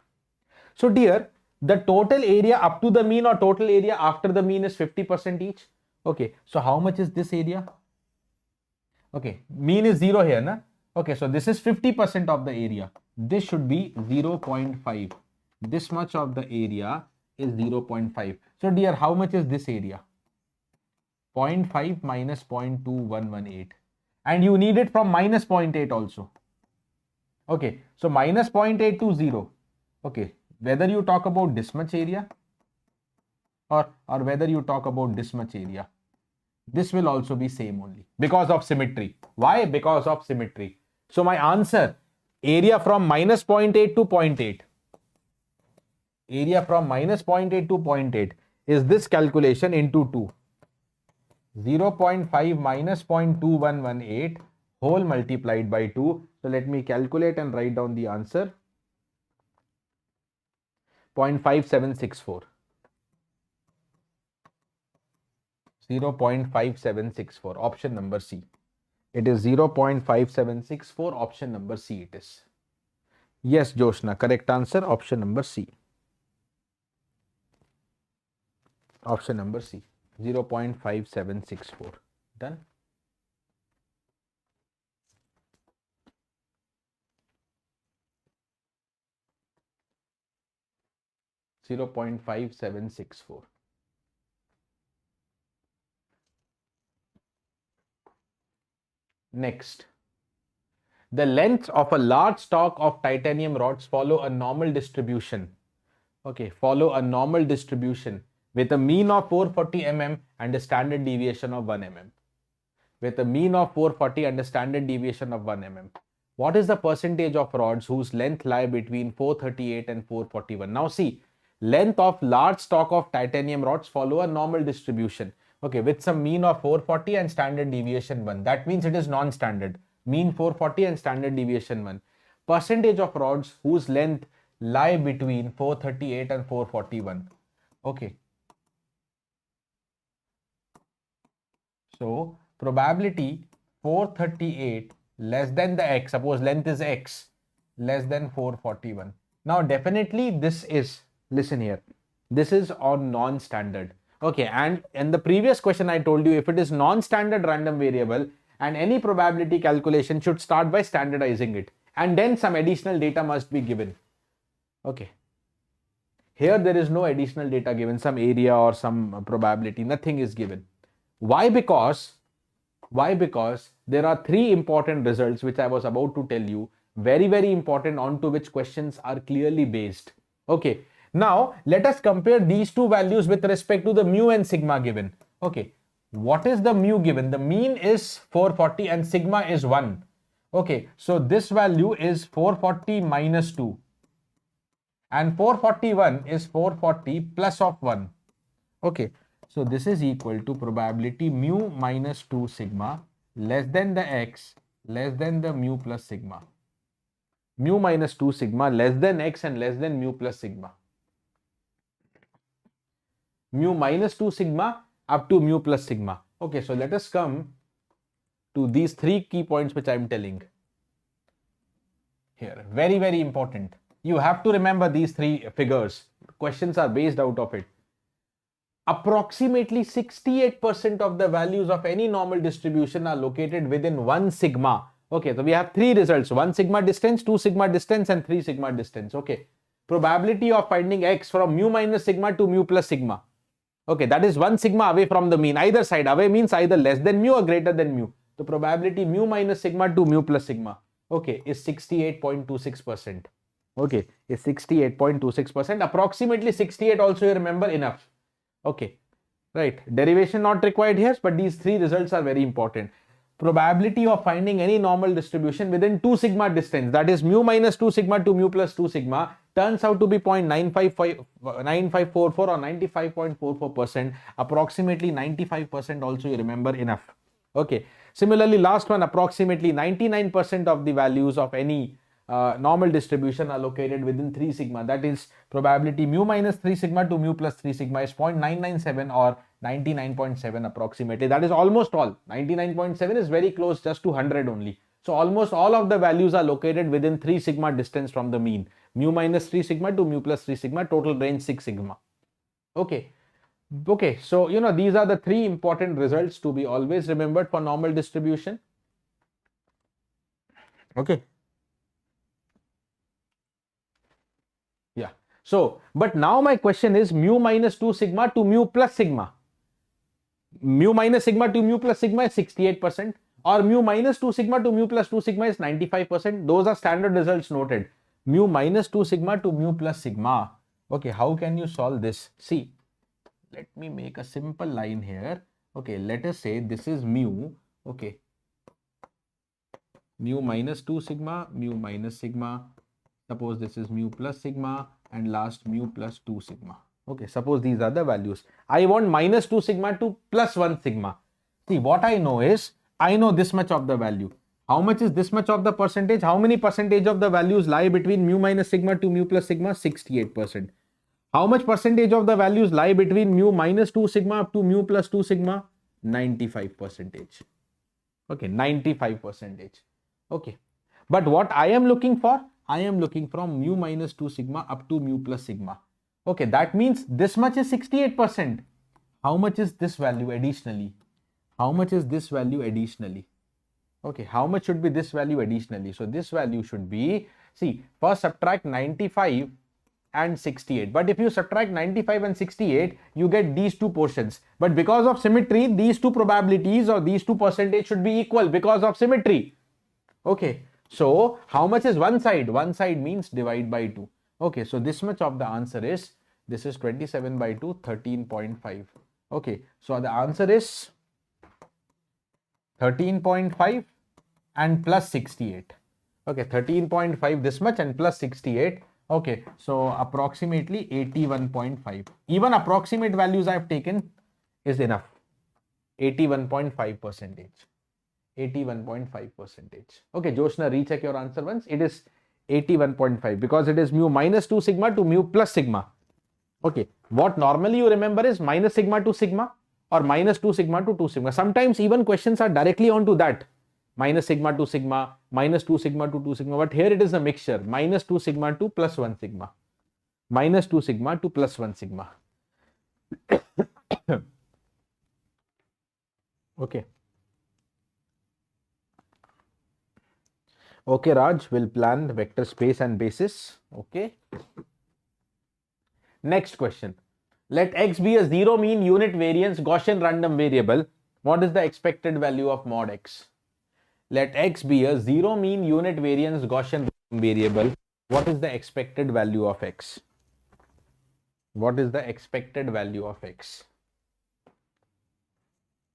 So dear, the total area up to the mean or total area after the mean is 50% each. Okay, so how much is this area? Okay, mean is 0 here, na? Okay, so this is 50% of the area. This should be 0.5. This much of the area is 0.5. So dear, how much is this area? 0.5 minus 0.2118. And you need it from minus 0.8 also. Okay, so minus 0.8 to 0. Okay, whether you talk about this much area or whether you talk about this much area, this will also be same only because of symmetry. Why? Because of symmetry. So my answer, area from minus 0.8 to 0.8. Area from minus 0.8 to 0.8 is this calculation into 2. 0.5 minus 0.2118 whole multiplied by 2. So let me calculate and write down the answer. 0.5764. 0.5764, option number C. It is 0.5764, option number C it is. Yes, Joshna, correct answer, option number C. Option number C, 0.5764. Done. .5764. Next, the length of a large stock of titanium rods follow a normal distribution. Okay, follow a normal distribution with a mean of 440 mm and a standard deviation of 1 mm. With a mean of 440 and a standard deviation of 1 mm. What is the percentage of rods whose length lie between 438 and 441? Now see, length of large stock of titanium rods follow a normal distribution. Okay, with some mean of 440 and standard deviation 1. That means it is non-standard. Mean 440 and standard deviation 1. Percentage of rods whose length lie between 438 and 441. Okay. So, probability 438 less than the x, suppose length is x, less than 441. Now, definitely this is, listen here, this is on non-standard. Okay, and in the previous question I told you, if it is non-standard random variable and any probability calculation should start by standardizing it and then some additional data must be given. Okay, here there is no additional data given, some area or some probability, nothing is given. Why? Because there are three important results which I was about to tell you, very, very important, onto which questions are clearly based. Okay, now let us compare these two values with respect to the mu and sigma given. Okay, what is the mu given? The mean is 440 and sigma is 1. Okay, so this value is 440 minus 2 and 441 is 440 plus of 1. Okay, so this is equal to probability mu minus 2 sigma less than the x less than the mu plus sigma. Mu minus 2 sigma less than x and less than mu plus sigma. Mu minus 2 sigma up to mu plus sigma. Okay, so let us come to these three key points which I am telling here. Very, very important. You have to remember these three figures. Questions are based out of it. Approximately 68% of the values of any normal distribution are located within 1 sigma. Okay, so we have three results: 1 sigma distance, 2 sigma distance, and 3 sigma distance. Okay, probability of finding x from mu minus sigma to mu plus sigma. Okay, that is 1 sigma away from the mean. Either side, away means either less than mu or greater than mu. The probability mu minus sigma to mu plus sigma, okay, is 68.26%. Okay, is 68.26%. Approximately 68 also you remember enough. Okay, right. Derivation not required here, but these three results are very important. Probability of finding any normal distribution within 2 sigma distance, that is mu minus 2 sigma to mu plus 2 sigma, turns out to be 0.9544 or 95.44%. Approximately 95% also you remember enough. Okay. Similarly, last one, approximately 99% of the values of any normal distribution are located within 3 sigma. That is probability mu minus 3 sigma to mu plus 3 sigma is 0.997 or 99.7 approximately. That is almost all. 99.7 is very close, just to 100 only. So almost all of the values are located within 3 sigma distance from the mean. Mu minus 3 sigma to mu plus 3 sigma, total range 6 sigma. Okay. Okay, so these are the three important results to be always remembered for normal distribution. Okay. Yeah. So, but now my question is mu minus 2 sigma to mu plus sigma. Mu minus sigma to mu plus sigma is 68%, or mu minus 2 sigma to mu plus 2 sigma is 95%. Those are standard results noted. Mu minus 2 sigma to mu plus sigma. Okay, how can you solve this? See, let me make a simple line here. Okay, let us say this is mu. Okay, mu minus 2 sigma, mu minus sigma. Suppose this is mu plus sigma and last mu plus 2 sigma. Okay, suppose these are the values. I want minus 2 sigma to plus 1 sigma. See, what I know is, I know this much of the value. How much is this much of the percentage? How many percentage of the values lie between mu minus sigma to mu plus sigma? 68%. How much percentage of the values lie between mu minus 2 sigma up to mu plus 2 sigma? 95%. Okay, 95%. Okay. But what I am looking for? I am looking from mu minus 2 sigma up to mu plus sigma. Okay, that means this much is 68%. How much is this value additionally? How much is this value additionally? Okay, how much should be this value additionally? So this value should be, see, first subtract 95 and 68. But if you subtract 95 and 68, you get these two portions. But because of symmetry, these two probabilities or these two percentage should be equal because of symmetry. Okay, so how much is one side? One side means divide by 2. Okay, so this much of the answer is, this is 27 by 2, 13.5. Okay, so the answer is 13.5 and plus 68. Okay, 13.5 this much and plus 68. Okay, so approximately 81.5. Even approximate values I have taken is enough. 81.5%. 81.5%. Okay, Joshna, recheck your answer once. It is 81.5 because it is mu minus 2 sigma to mu plus sigma. Okay, what normally you remember is minus sigma to sigma or minus 2 sigma to 2 sigma. Sometimes even questions are directly onto that. Minus sigma to sigma, minus 2 sigma to 2 sigma. But here it is a mixture. Minus 2 sigma to plus 1 sigma. Minus 2 sigma to plus 1 sigma. Okay. Okay, Raj, will plan the vector space and basis. Okay. Next question. Let x be a zero mean unit variance Gaussian random variable. What is the expected value of mod x? Let x be a zero mean unit variance Gaussian random variable. What is the expected value of x? What is the expected value of x?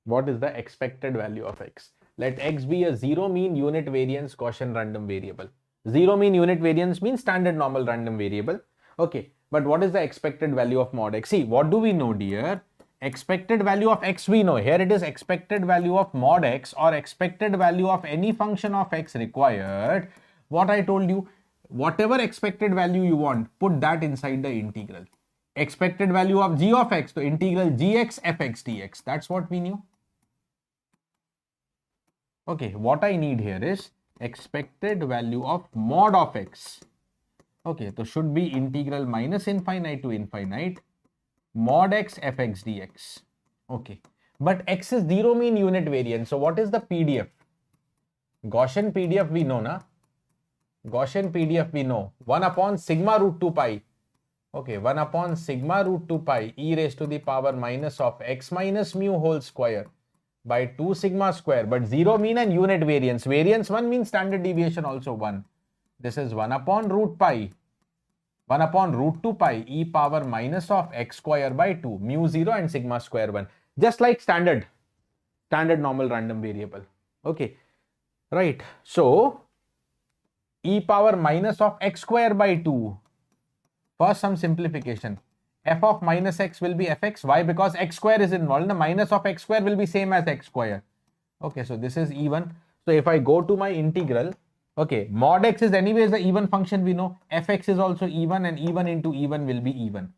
What is the expected value of x? let X be a zero mean unit variance Gaussian random variable. Zero mean unit variance means standard normal random variable. Okay, but what is the expected value of mod X? See, what do we know, dear? Expected value of X we know. Here it is expected value of mod X or expected value of any function of X required. What I told you, whatever expected value you want, put that inside the integral. Expected value of g of x, so integral gx fx dx. That's what we knew. Okay, what I need here is expected value of mod of x. Okay, so should be integral minus infinite to infinite mod x fx dx. Okay, but x is zero mean unit variance. So what is the PDF? Gaussian PDF we know, na? Gaussian PDF we know. 1 upon sigma root 2 pi. Okay, 1 upon sigma root 2 pi e raised to the power minus of x minus mu whole square by 2 sigma square. But 0 mean and unit variance. Variance 1 means standard deviation also 1. This is 1 upon root pi. 1 upon root 2 pi e power minus of x square by 2. Mu 0 and sigma square 1. Just like standard normal random variable. Okay, right. So, e power minus of x square by 2. First, some simplification. F of minus x will be fx. Why? Because x square is involved. The minus of x square will be same as x square. Okay, so this is even. So if I go to my integral, okay, mod x is anyways the even function we know. Fx is also even and even into even will be even.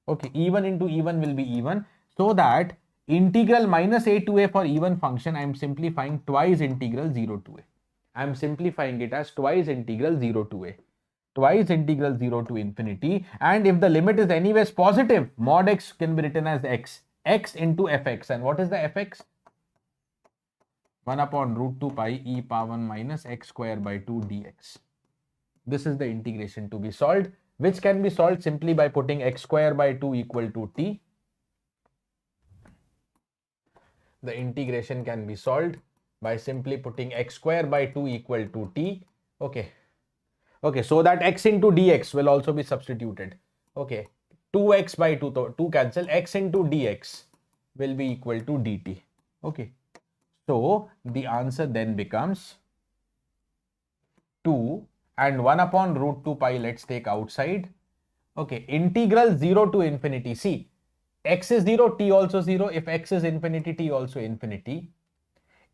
Okay, even into even will be even. So that integral minus a to a for even function, I am simplifying twice integral 0 to a. I am simplifying it as twice integral 0 to a. Twice integral 0 to infinity, and if the limit is anyways positive, mod x can be written as x into fx. And what is the fx? 1 upon root 2 pi e power minus x square by 2 dx. This is the integration to be solved, which can be solved simply by putting x square by 2 equal to t. The integration can be solved by simply putting x square by 2 equal to t. Okay. Okay, so that x into dx will also be substituted. Okay, 2x by 2, 2 cancel, x into dx will be equal to dt. Okay, so the answer then becomes 2 and 1 upon root 2 pi, let's take outside. Okay, integral 0 to infinity. See, x is 0, t also 0. If x is infinity, t also infinity.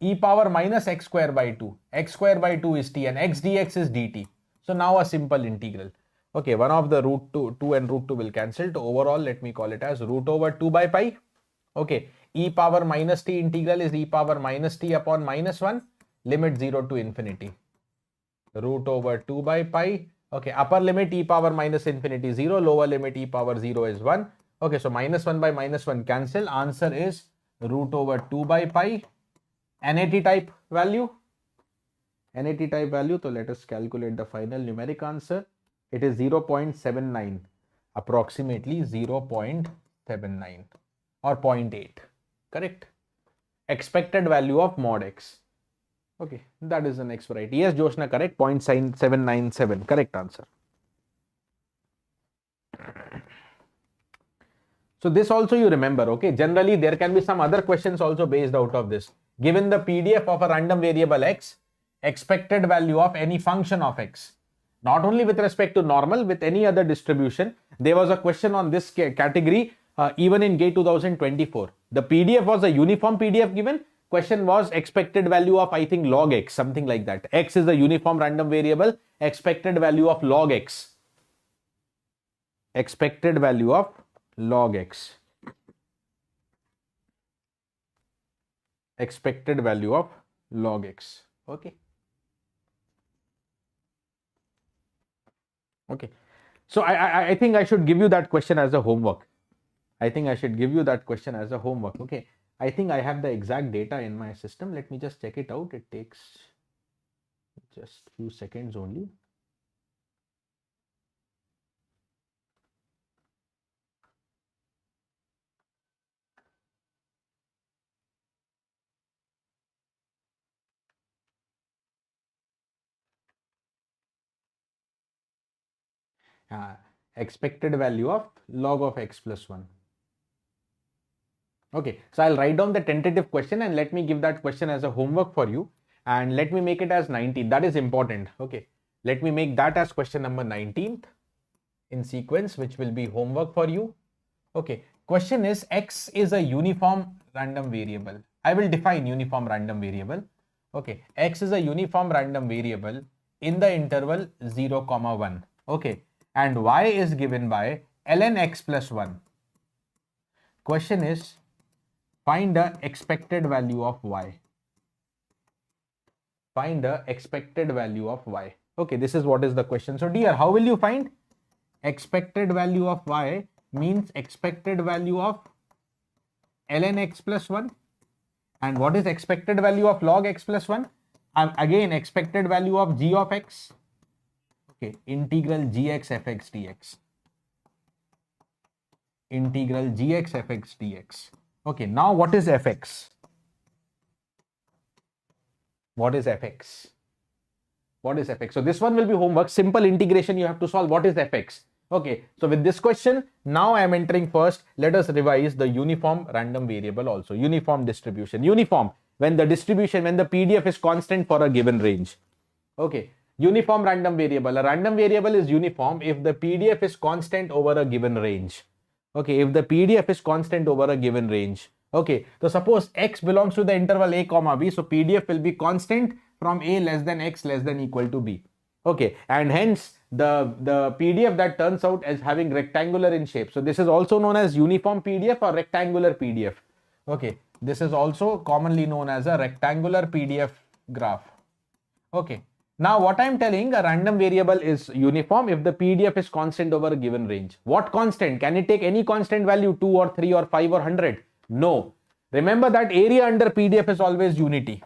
E power minus x square by 2. X square by 2 is t and x dx is dt. So now a simple integral. Okay, one of the root 2 and root 2 will cancel. So overall, let me call it as root over 2 by pi. Okay, e power minus t integral is e power minus t upon minus 1. Limit 0 to infinity. Root over 2 by pi. Okay, upper limit e power minus infinity 0. Lower limit e power 0 is 1. Okay, so minus 1 by minus 1 cancel. Answer is root over 2 by pi. NAT type value. NAT type value, so let us calculate the final numeric answer. It is 0.79, approximately 0.79 or 0.8, correct? Expected value of mod x. Okay, that is the next variety. Yes, Joshna, correct, 0.797, correct answer. So this also you remember, okay? Generally, there can be some other questions also based out of this. Given the PDF of a random variable x, expected value of any function of x, not only with respect to normal, with any other distribution. There was a question on this category even in GATE 2024. The PDF was a uniform PDF given. Question was expected value of, I think, log x, something like that. X is a uniform random variable. Expected value of log x. Expected value of log x. Expected value of log x. Okay. Okay. So I think I should give you that question as a homework. I think I should give you that question as a homework. Okay. I think I have the exact data in my system. Let me just check it out. It takes just few seconds only. Expected value of log of x plus 1. Okay, so I'll write down the tentative question and let me give that question as a homework for you, and let me make it as 19. That is important. Okay, let me make that as question number 19th in sequence, which will be homework for you. Okay, question is X is a uniform random variable. I will define uniform random variable. Okay, X is a uniform random variable in the interval 0, 1. Okay, and Y is given by ln x plus 1. Question is find the expected value of Y. Find the expected value of Y. Okay, this is what is the question. So dear, how will you find expected value of Y? Means expected value of ln x plus 1. And what is expected value of log x plus 1? And again, expected value of g of x. Okay, integral gx fx dx. Integral gx fx dx. Okay, now what is fx? What is fx? What is fx? So this one will be homework. Simple integration you have to solve. What is fx? Okay, so with this question, now I am entering first. Let us revise the uniform random variable also. Uniform distribution. Uniform, when the distribution, when the PDF is constant for a given range. Okay, uniform random variable. A random variable is uniform if the PDF is constant over a given range. Okay, if the PDF is constant over a given range. Okay, so suppose x belongs to the interval a comma b, so PDF will be constant from a less than x less than equal to b. Okay, and hence the PDF that turns out as having rectangular in shape. So this is also known as uniform PDF or rectangular PDF. Okay, this is also commonly known as a rectangular PDF graph. Okay, now what I am telling, a random variable is uniform if the PDF is constant over a given range. What constant? Can it take any constant value, 2 or 3 or 5 or 100? No. Remember that area under PDF is always unity.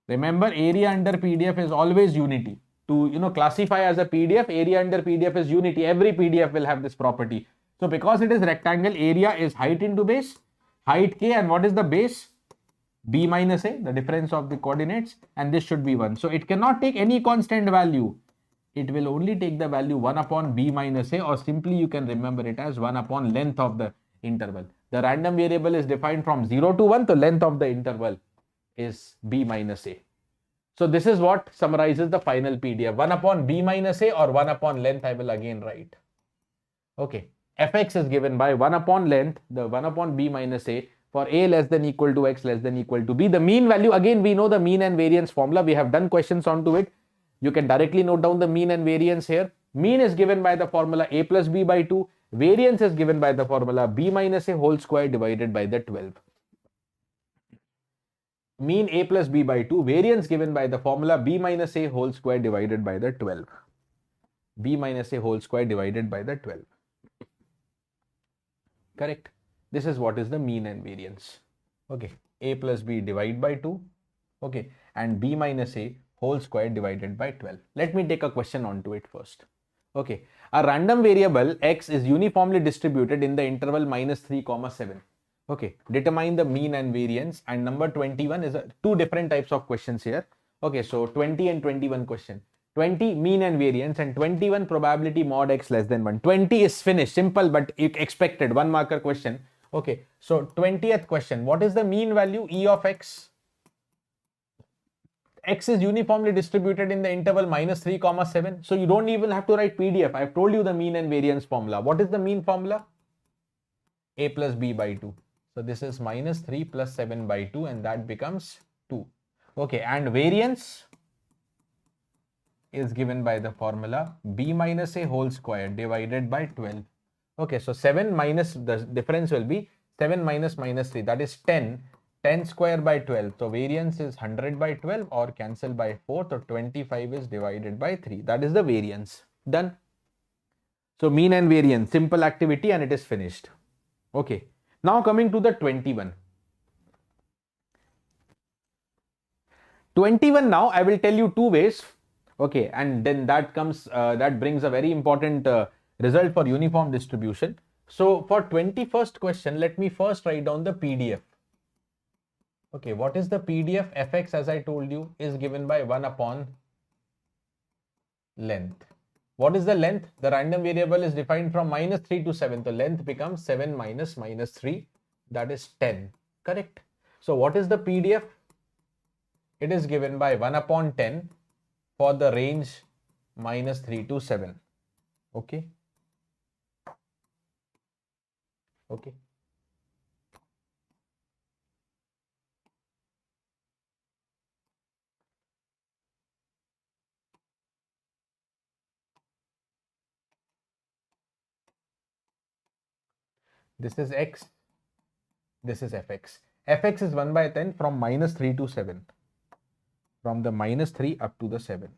Remember, area under PDF is always unity. To classify as a PDF, area under PDF is unity. Every PDF will have this property. So because it is rectangle, area is height into base, height k, and what is the base? B minus a, the difference of the coordinates, and this should be 1. So it cannot take any constant value. It will only take the value 1 upon b minus a, or simply you can remember it as 1 upon length of the interval. The random variable is defined from 0 to 1. The length of the interval is b minus a. So this is what summarizes the final PDF. 1 upon b minus a or 1 upon length, I will again write. Okay, fx is given by 1 upon length, the 1 upon b minus a, for a less than equal to x less than equal to b. The mean value, again we know the mean and variance formula. We have done questions onto it. You can directly note down the mean and variance here. Mean is given by the formula a plus b by 2. Variance is given by the formula b minus a whole square divided by the 12. Mean a plus b by 2. Variance given by the formula b minus a whole square divided by the 12. B minus a whole square divided by the 12. Correct. This is what is the mean and variance. Okay, a plus b divided by 2. Okay, and b minus a whole square divided by 12. Let me take a question onto it first. Okay, a random variable x is uniformly distributed in the interval minus 3, 7. Okay, determine the mean and variance, and number 21 is two different types of questions here. Okay, so 20 and 21 question. 20 mean and variance and 21 probability mod x less than 1. 20 is finished, simple but expected, 1 marker question. Okay, so 20th question, what is the mean value e of x? X is uniformly distributed in the interval minus 3, 7. So you don't even have to write PDF. I've told you the mean and variance formula. What is the mean formula? A plus b by 2. So this is minus 3 plus 7 by 2, and that becomes 2. Okay, and variance is given by the formula b minus a whole square divided by 12. Okay, so 7 minus, the difference will be 7 minus minus 3, that is 10. 10 square by 12. So variance is 100 by 12 or cancel by 4. So 25 is divided by 3. That is the variance. Done. So mean and variance, simple activity, and it is finished. Okay. Now coming to the 21. 21 now I will tell you two ways. Okay, and then that brings a very important result for uniform distribution. So for 21st question, let me first write down the PDF. Okay, what is the PDF? Fx, as I told you, is given by 1 upon length. What is the length? The random variable is defined from minus 3 to 7. The length becomes 7 minus minus 3. that is 10, correct? So what is the PDF? It is given by 1 upon 10 for the range -3 to 7. Okay. Okay. This is X. This is Fx. Fx is 1 by 10 from -3 to 7. From the -3 up to the 7.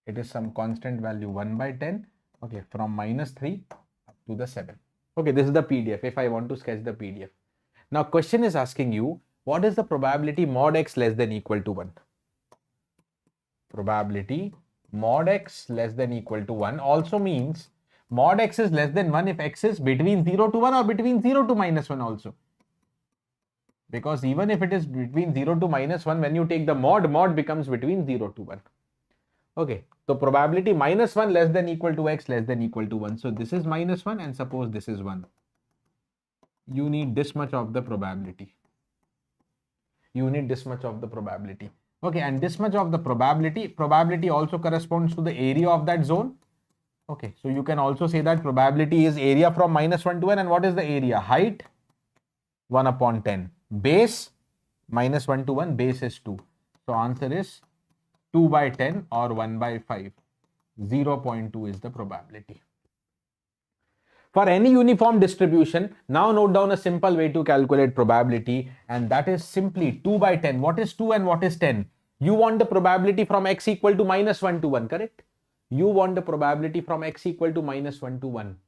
It is some constant value 1 by 10. Okay, from -3 up to the 7. Okay, this is the PDF if I want to sketch the PDF. Now question is asking you, what is the probability mod x less than equal to 1? Probability mod x less than equal to 1 also means mod x is less than 1 if x is between 0 to 1 or between 0 to -1 also. Because even if it is between 0 to -1, when you take the mod becomes between 0 to 1. Okay, so probability -1 less than equal to x less than equal to 1. So this is -1 and suppose this is 1. You need this much of the probability. You need this much of the probability. Okay, and this much of the probability also corresponds to the area of that zone. Okay, so you can also say that probability is area from -1 to 1. And what is the area? Height 1 upon 10. Base -1 to 1, base is 2. So answer is 2 by 10 or 1 by 5. 0.2 is the probability. For any uniform distribution, now note down a simple way to calculate probability, and that is simply 2 by 10. What is 2 and what is 10? You want the probability from x equal to -1 to 1, correct? You want the probability from x equal to -1 to 1.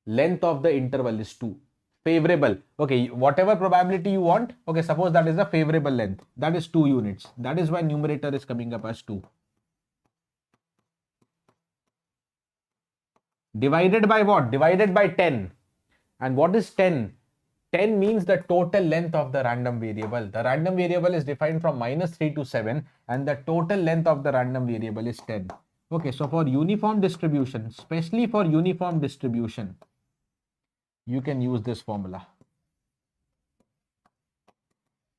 Length of the interval is 2. Favorable. Okay, whatever probability you want, okay, suppose that is a favorable length. That is 2 units. That is why numerator is coming up as 2. Divided by what? Divided by 10. And what is 10? 10 means the total length of the random variable. The random variable is defined from -3 to 7 and the total length of the random variable is 10. Okay, so for uniform distribution, especially for uniform distribution, you can use this formula.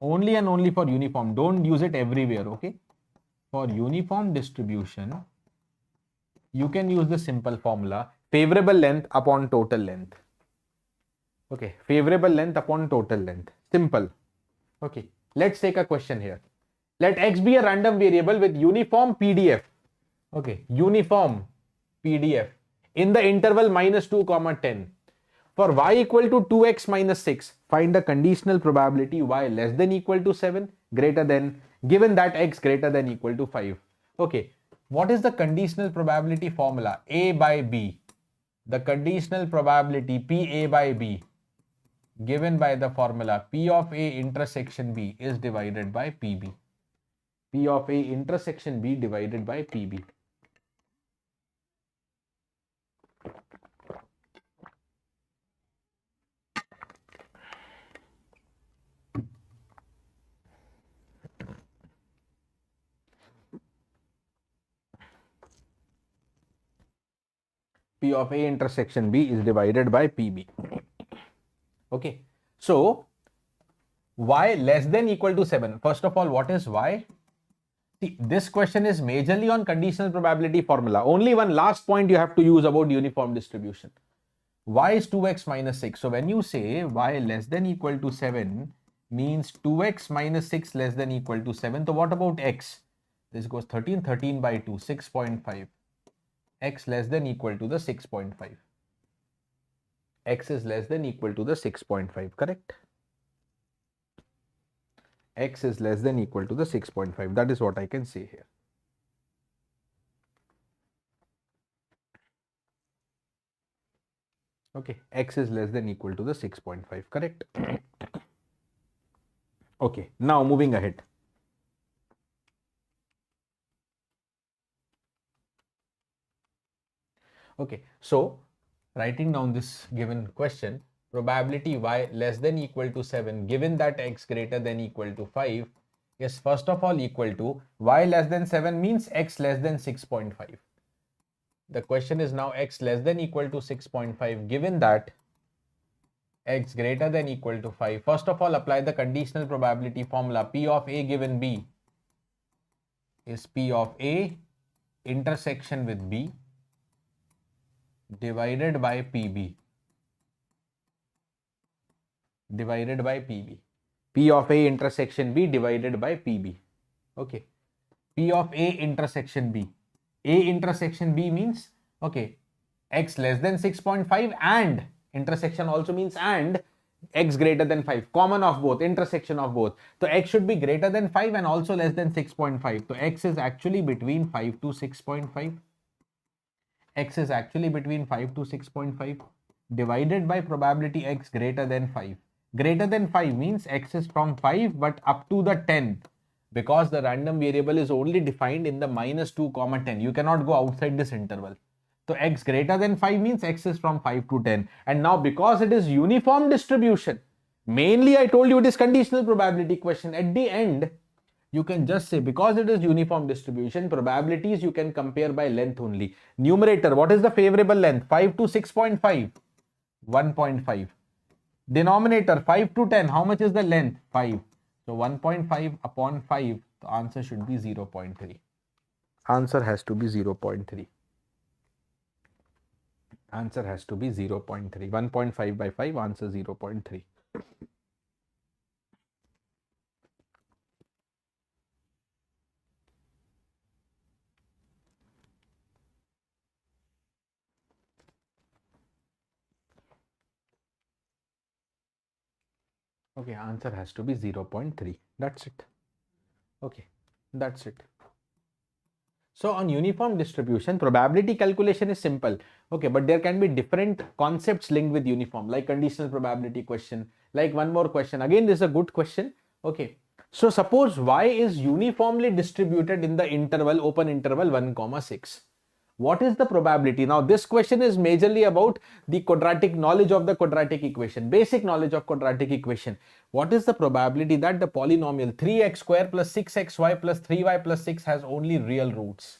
Only and only for uniform. Don't use it everywhere, okay? For uniform distribution, you can use the simple formula, favorable length upon total length. Okay, favorable length upon total length. Simple. Okay, let's take a question here. Let x be a random variable with uniform PDF. Okay, uniform PDF in the interval -2, 10. For y equal to 2x minus 6, find the conditional probability y less than equal to 7 greater than, given that x greater than equal to 5. Okay, what is the conditional probability formula? A by B. The conditional probability PA by B given by the formula P of A intersection B is divided by PB. P of A intersection B divided by PB. P of A intersection B is divided by PB. Okay, so y less than equal to 7. First of all, what is y? See, this question is majorly on conditional probability formula. Only one last point you have to use about uniform distribution. Y is 2x minus 6. So when you say y less than equal to 7 means 2x minus 6 less than equal to 7. So what about x? This goes 13, 13 by 2, 6.5. X less than equal to the 6.5. X is less than equal to the 6.5, correct? X is less than equal to the 6.5. That is what I can say here. Okay, x is less than equal to the 6.5, correct? Okay, now moving ahead. Okay, so writing down this given question, probability y less than equal to 7 given that x greater than equal to 5 is first of all equal to y less than 7 means x less than 6.5. The question is now x less than equal to 6.5 given that x greater than equal to 5. First of all, apply the conditional probability formula. P of A given B is P of A intersection with B divided by PB. Divided by PB. P of A intersection B divided by PB. Okay. P of A intersection B. A intersection B means, okay, x less than 6.5 and intersection also means and x greater than 5. Common of both, intersection of both. So x should be greater than 5 and also less than 6.5. So x is actually between 5 to 6.5. X is actually between 5 to 6.5 divided by probability x greater than 5. Greater than 5 means x is from 5 but up to the 10, because the random variable is only defined in the -2, 10. You cannot go outside this interval. So x greater than 5 means x is from 5 to 10. And now because it is uniform distribution, mainly I told you it is conditional probability question. At the end, you can just say because it is uniform distribution, probabilities you can compare by length only. Numerator, what is the favorable length? 5 to 6.5, 1.5. Denominator, 5 to 10, how much is the length? 5. So 1.5 upon 5, the answer should be 0.3. Answer has to be 0.3. Answer has to be 0.3. 1.5 by 5, answer 0.3. Okay, answer has to be 0.3. That's it. Okay, that's it. So on uniform distribution, probability calculation is simple. Okay, but there can be different concepts linked with uniform, like conditional probability question, like one more question. Again, this is a good question. Okay, so suppose y is uniformly distributed in the interval, open interval 1, 6. What is the probability? Now, this question is majorly about the quadratic knowledge of the quadratic equation, basic knowledge of quadratic equation. What is the probability that the polynomial 3x square plus 6xy plus 3y plus 6 has only real roots?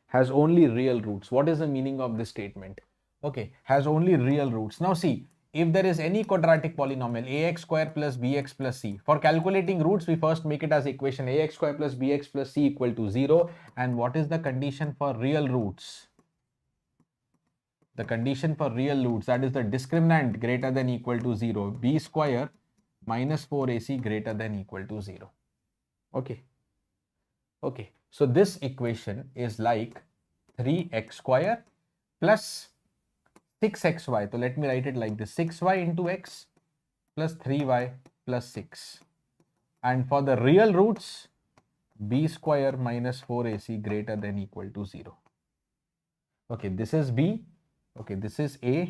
Has only real roots. What is the meaning of this statement? Okay, has only real roots. Now see, if there is any quadratic polynomial ax square plus bx plus c, for calculating roots we first make it as equation ax square plus bx plus c equal to 0. And what is the condition for real roots? The condition for real roots, that is the discriminant greater than equal to 0, b square minus 4ac greater than equal to 0. Okay. Okay, so this equation is like 3x square plus 6xy. So let me write it like this: 6y into x plus 3y plus 6. And for the real roots, b square minus 4ac greater than equal to 0. Okay, this is b. Okay, this is a,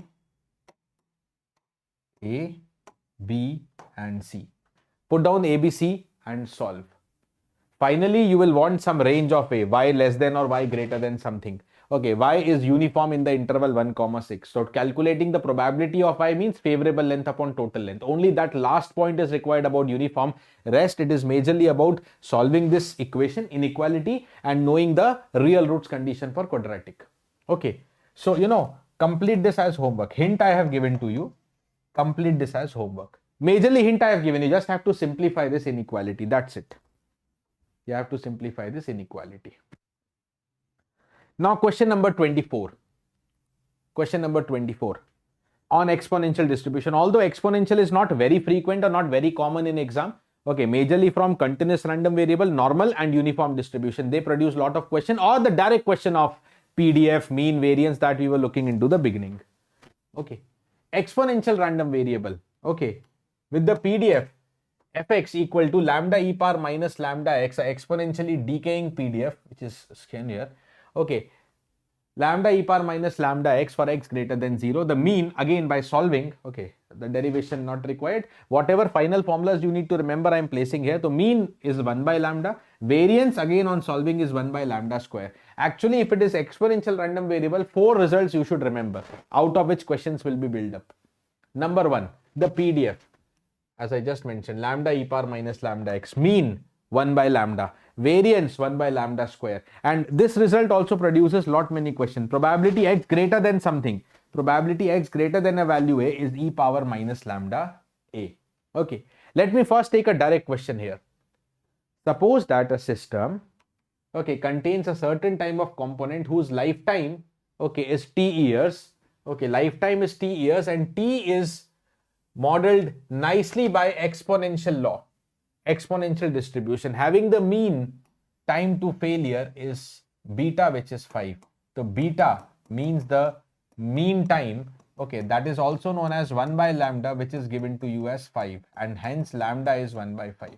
b and c. Put down a, b, c and solve. Finally, you will want some range of a, y less than or y greater than something. Okay, y is uniform in the interval 1, 6. So calculating the probability of y means favorable length upon total length. Only that last point is required about uniform. Rest, it is majorly about solving this equation, inequality, and knowing the real roots condition for quadratic. Okay, so complete this as homework. Hint I have given to you. Complete this as homework. Majorly hint I have given you. Just have to simplify this inequality. That's it. You have to simplify this inequality. Now question number 24. Question number 24 on exponential distribution. Although exponential is not very frequent or not very common in exam. Okay, majorly from continuous random variable, normal and uniform distribution. They produce a lot of question, or the direct question of PDF, mean, variance that we were looking into the beginning. Okay, exponential random variable. Okay, with the PDF, fx equal to lambda e power minus lambda x, exponentially decaying PDF, which is shown here. Okay, lambda e power minus lambda x for x greater than 0. The mean, again by solving, okay, the derivation not required. Whatever final formulas you need to remember, I am placing here. So mean is 1 by lambda, Variance again on solving is 1 by lambda square. Actually, if it is exponential random variable, 4 results you should remember, out of which questions will be built up. Number 1, the PDF. As I just mentioned, lambda e power minus lambda x, mean 1 by lambda, variance 1 by lambda square. And this result also produces lot many questions. Probability x greater than something, probability x greater than a value a is e power minus lambda a. Okay, let me first take a direct question here. Suppose that a system, okay, contains a certain time of component whose lifetime, okay, is t years. Okay, lifetime is t years and t is modeled nicely by exponential law, exponential distribution, having the mean time to failure is beta, which is 5. So beta means the mean time, okay, that is also known as 1 by lambda, which is given to you as 5, and hence lambda is 1 by 5.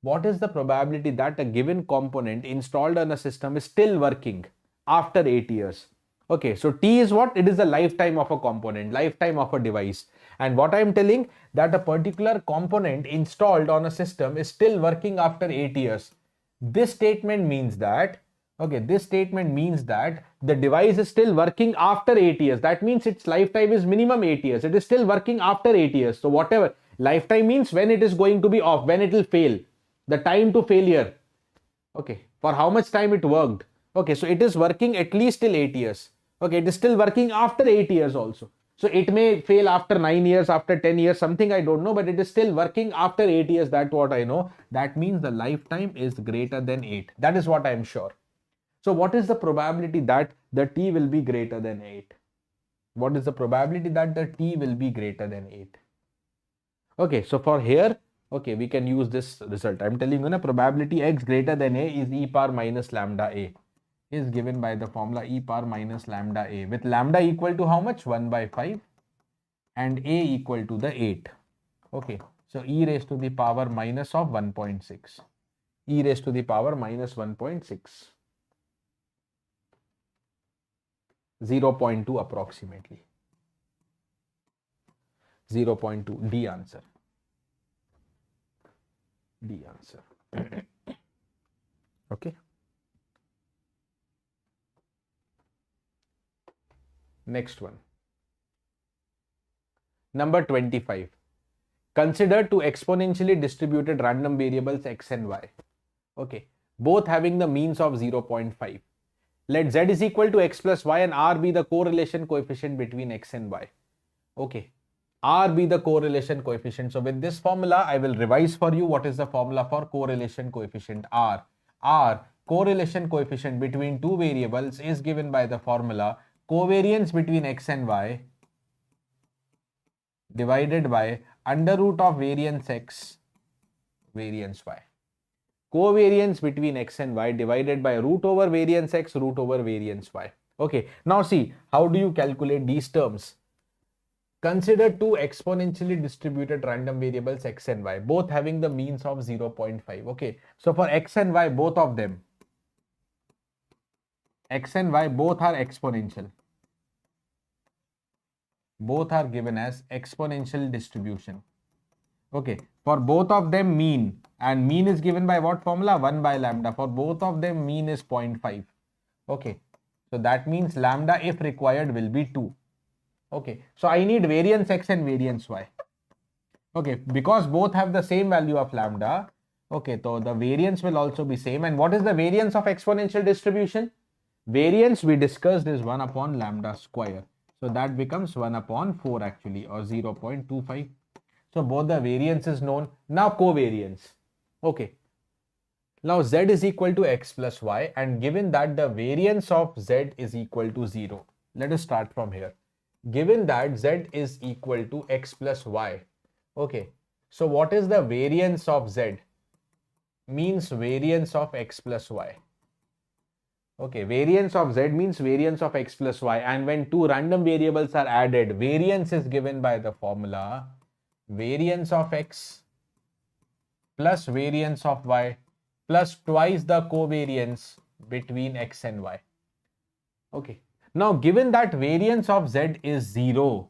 What is the probability that a given component installed on a system is still working after 8 years? Okay, so T is what? It is the lifetime of a component, lifetime of a device. And what I am telling, that a particular component installed on a system is still working after 8 years. This statement means that, okay, this statement means that the device is still working after 8 years. That means its lifetime is minimum 8 years. It is still working after 8 years. So whatever, lifetime means when it is going to be off, when it will fail. The time to failure, okay, for how much time it worked. Okay, so it is working at least till 8 years. Okay, it is still working after 8 years also. So it may fail after 9 years, after 10 years, something I don't know, but it is still working after 8 years. That's what I know. That means the lifetime is greater than 8. That is what I am sure. So what is the probability that the t will be greater than 8? What is the probability that the t will be greater than 8? Okay, so for here, okay, we can use this result. I'm telling you, probability x greater than a is e power minus lambda a, is given by the formula e power minus lambda a, with lambda equal to how much? 1 by 5 and a equal to the 8. Okay, so e raised to the power minus of 1.6. E raised to the power minus 1.6. 0.2 approximately. 0.2, D answer. D answer. Okay. Next one. Number 25. Consider two exponentially distributed random variables x and y. Okay. Both having the means of 0.5. Let z is equal to x plus y and r be the correlation coefficient between x and y. Okay. R be the correlation coefficient. So with this formula, I will revise for you what is the formula for correlation coefficient R. R, correlation coefficient between two variables, is given by the formula covariance between x and y divided by under root of variance x, variance y. Covariance between x and y divided by root over variance x, root over variance y. Okay, now see, how do you calculate these terms? Consider two exponentially distributed random variables x and y, both having the means of 0.5. Okay, so for x and y, both of them, x and y both are exponential. Both are given as exponential distribution. Okay, for both of them mean, and mean is given by what formula? 1 by lambda. For both of them mean is 0.5. Okay, so that means lambda, if required, will be 2. Okay, so I need variance x and variance y. Okay, because both have the same value of lambda. Okay, so the variance will also be same. And what is the variance of exponential distribution? Variance we discussed is 1 upon lambda square. So that becomes 1 upon 4 actually, or 0.25. So both the variance is known. Now covariance. Okay. Now z is equal to x plus y, and given that the variance of z is equal to 0. Let us start from here. Given that z is equal to x plus y. Okay. So what is the variance of z? Means variance of x plus y. Okay, variance of z means variance of x plus y, and when two random variables are added, variance is given by the formula variance of x plus variance of y plus twice the covariance between x and y. Okay, now given that variance of z is 0,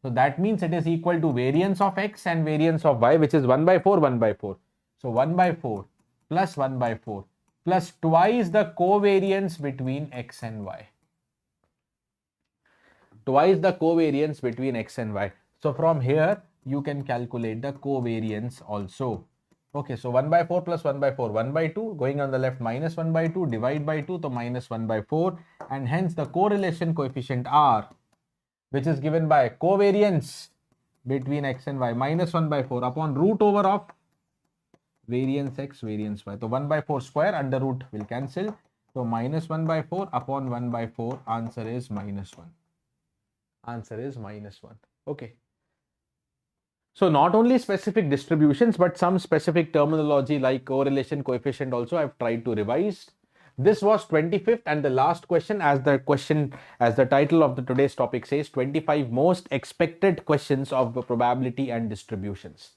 so that means it is equal to variance of x and variance of y, which is 1 by 4, 1 by 4. So 1 by 4 plus 1 by 4 plus twice the covariance between x and y. Twice the covariance between x and y. So from here, you can calculate the covariance also. Okay, so 1 by 4 plus 1 by 4, 1 by 2, going on the left minus 1 by 2, divide by 2, so minus 1 by 4, and hence the correlation coefficient R, which is given by covariance between x and y, minus 1 by 4 upon root over of variance x, variance y. So 1 by 4 square under root will cancel. So minus 1 by 4 upon 1 by 4, answer is minus 1. Answer is minus 1. Okay. So not only specific distributions, but some specific terminology like correlation coefficient also I've tried to revise. This was 25th and the last question, as the title of the today's topic says, 25 most expected questions of probability and distributions.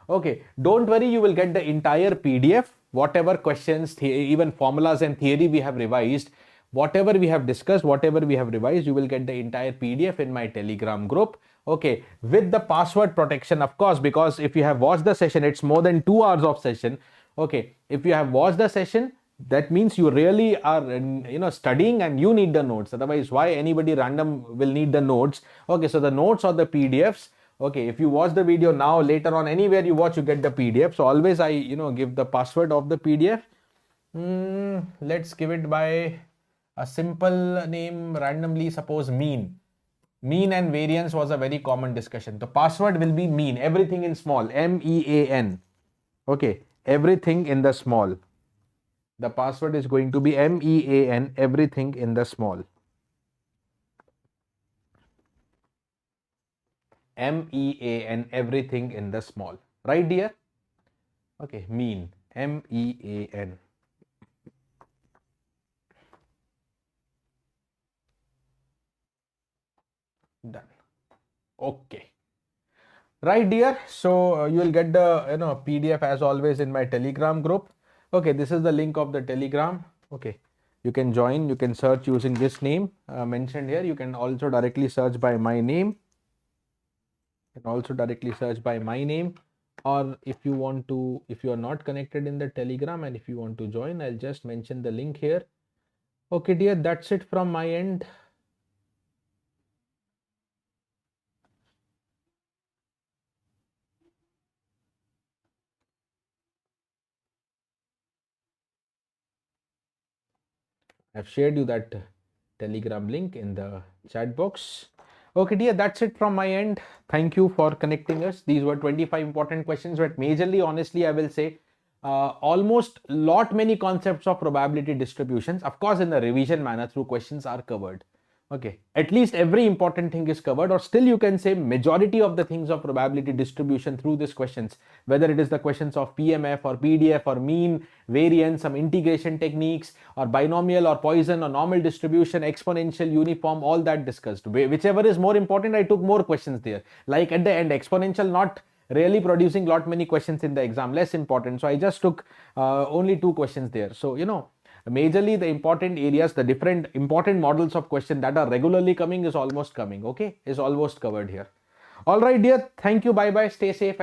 Okay, don't worry, you will get the entire PDF, whatever questions, even formulas and theory we have revised, whatever we have discussed, whatever we have revised, you will get the entire PDF in my Telegram group. Okay, with the password protection, of course, because if you have watched the session, it's more than 2 hours of session. Okay, if you have watched the session, that means you really are studying and you need the notes. Otherwise, why anybody random will need the notes? Okay, so the notes or the PDFs. Okay, if you watch the video now, later on, anywhere you watch, you get the PDF. So always I give the password of the PDF. Let's give it by a simple name randomly. Suppose mean. Mean and variance was a very common discussion. The password will be mean, everything in small, MEAN. Okay, everything in the small. The password is going to be MEAN, everything in the small. MEAN, everything in the small. Right, dear? Okay, mean, MEAN. Done. Okay. Right, dear. So you will get the PDF as always in my Telegram group. Okay, this is the link of the Telegram. Okay, you can join. You can search using this name mentioned here. You can also directly search by my name. You can also directly search by my name. Or if you want to, if you are not connected in the Telegram and if you want to join, I'll just mention the link here. Okay, dear, that's it from my end. I've shared you that Telegram link in the chat box. Okay, dear, that's it from my end. Thank you for connecting us. These were 25 important questions, but majorly, honestly, I will say almost many concepts of probability distributions, of course, in the revision manner through questions are covered. Okay, at least every important thing is covered, or still you can say majority of the things of probability distribution through these questions, whether it is the questions of PMF or PDF or mean, variance, some integration techniques, or binomial or Poisson or normal distribution, exponential, uniform, all that discussed. Whichever is more important, I took more questions there. Like at the end, exponential not really producing many questions in the exam, less important. So I just took only 2 questions there. So, majorly the important areas, the different important models of question that are regularly coming is almost coming. Okay, is almost covered here. All right, dear. Thank you. Bye bye. Stay safe.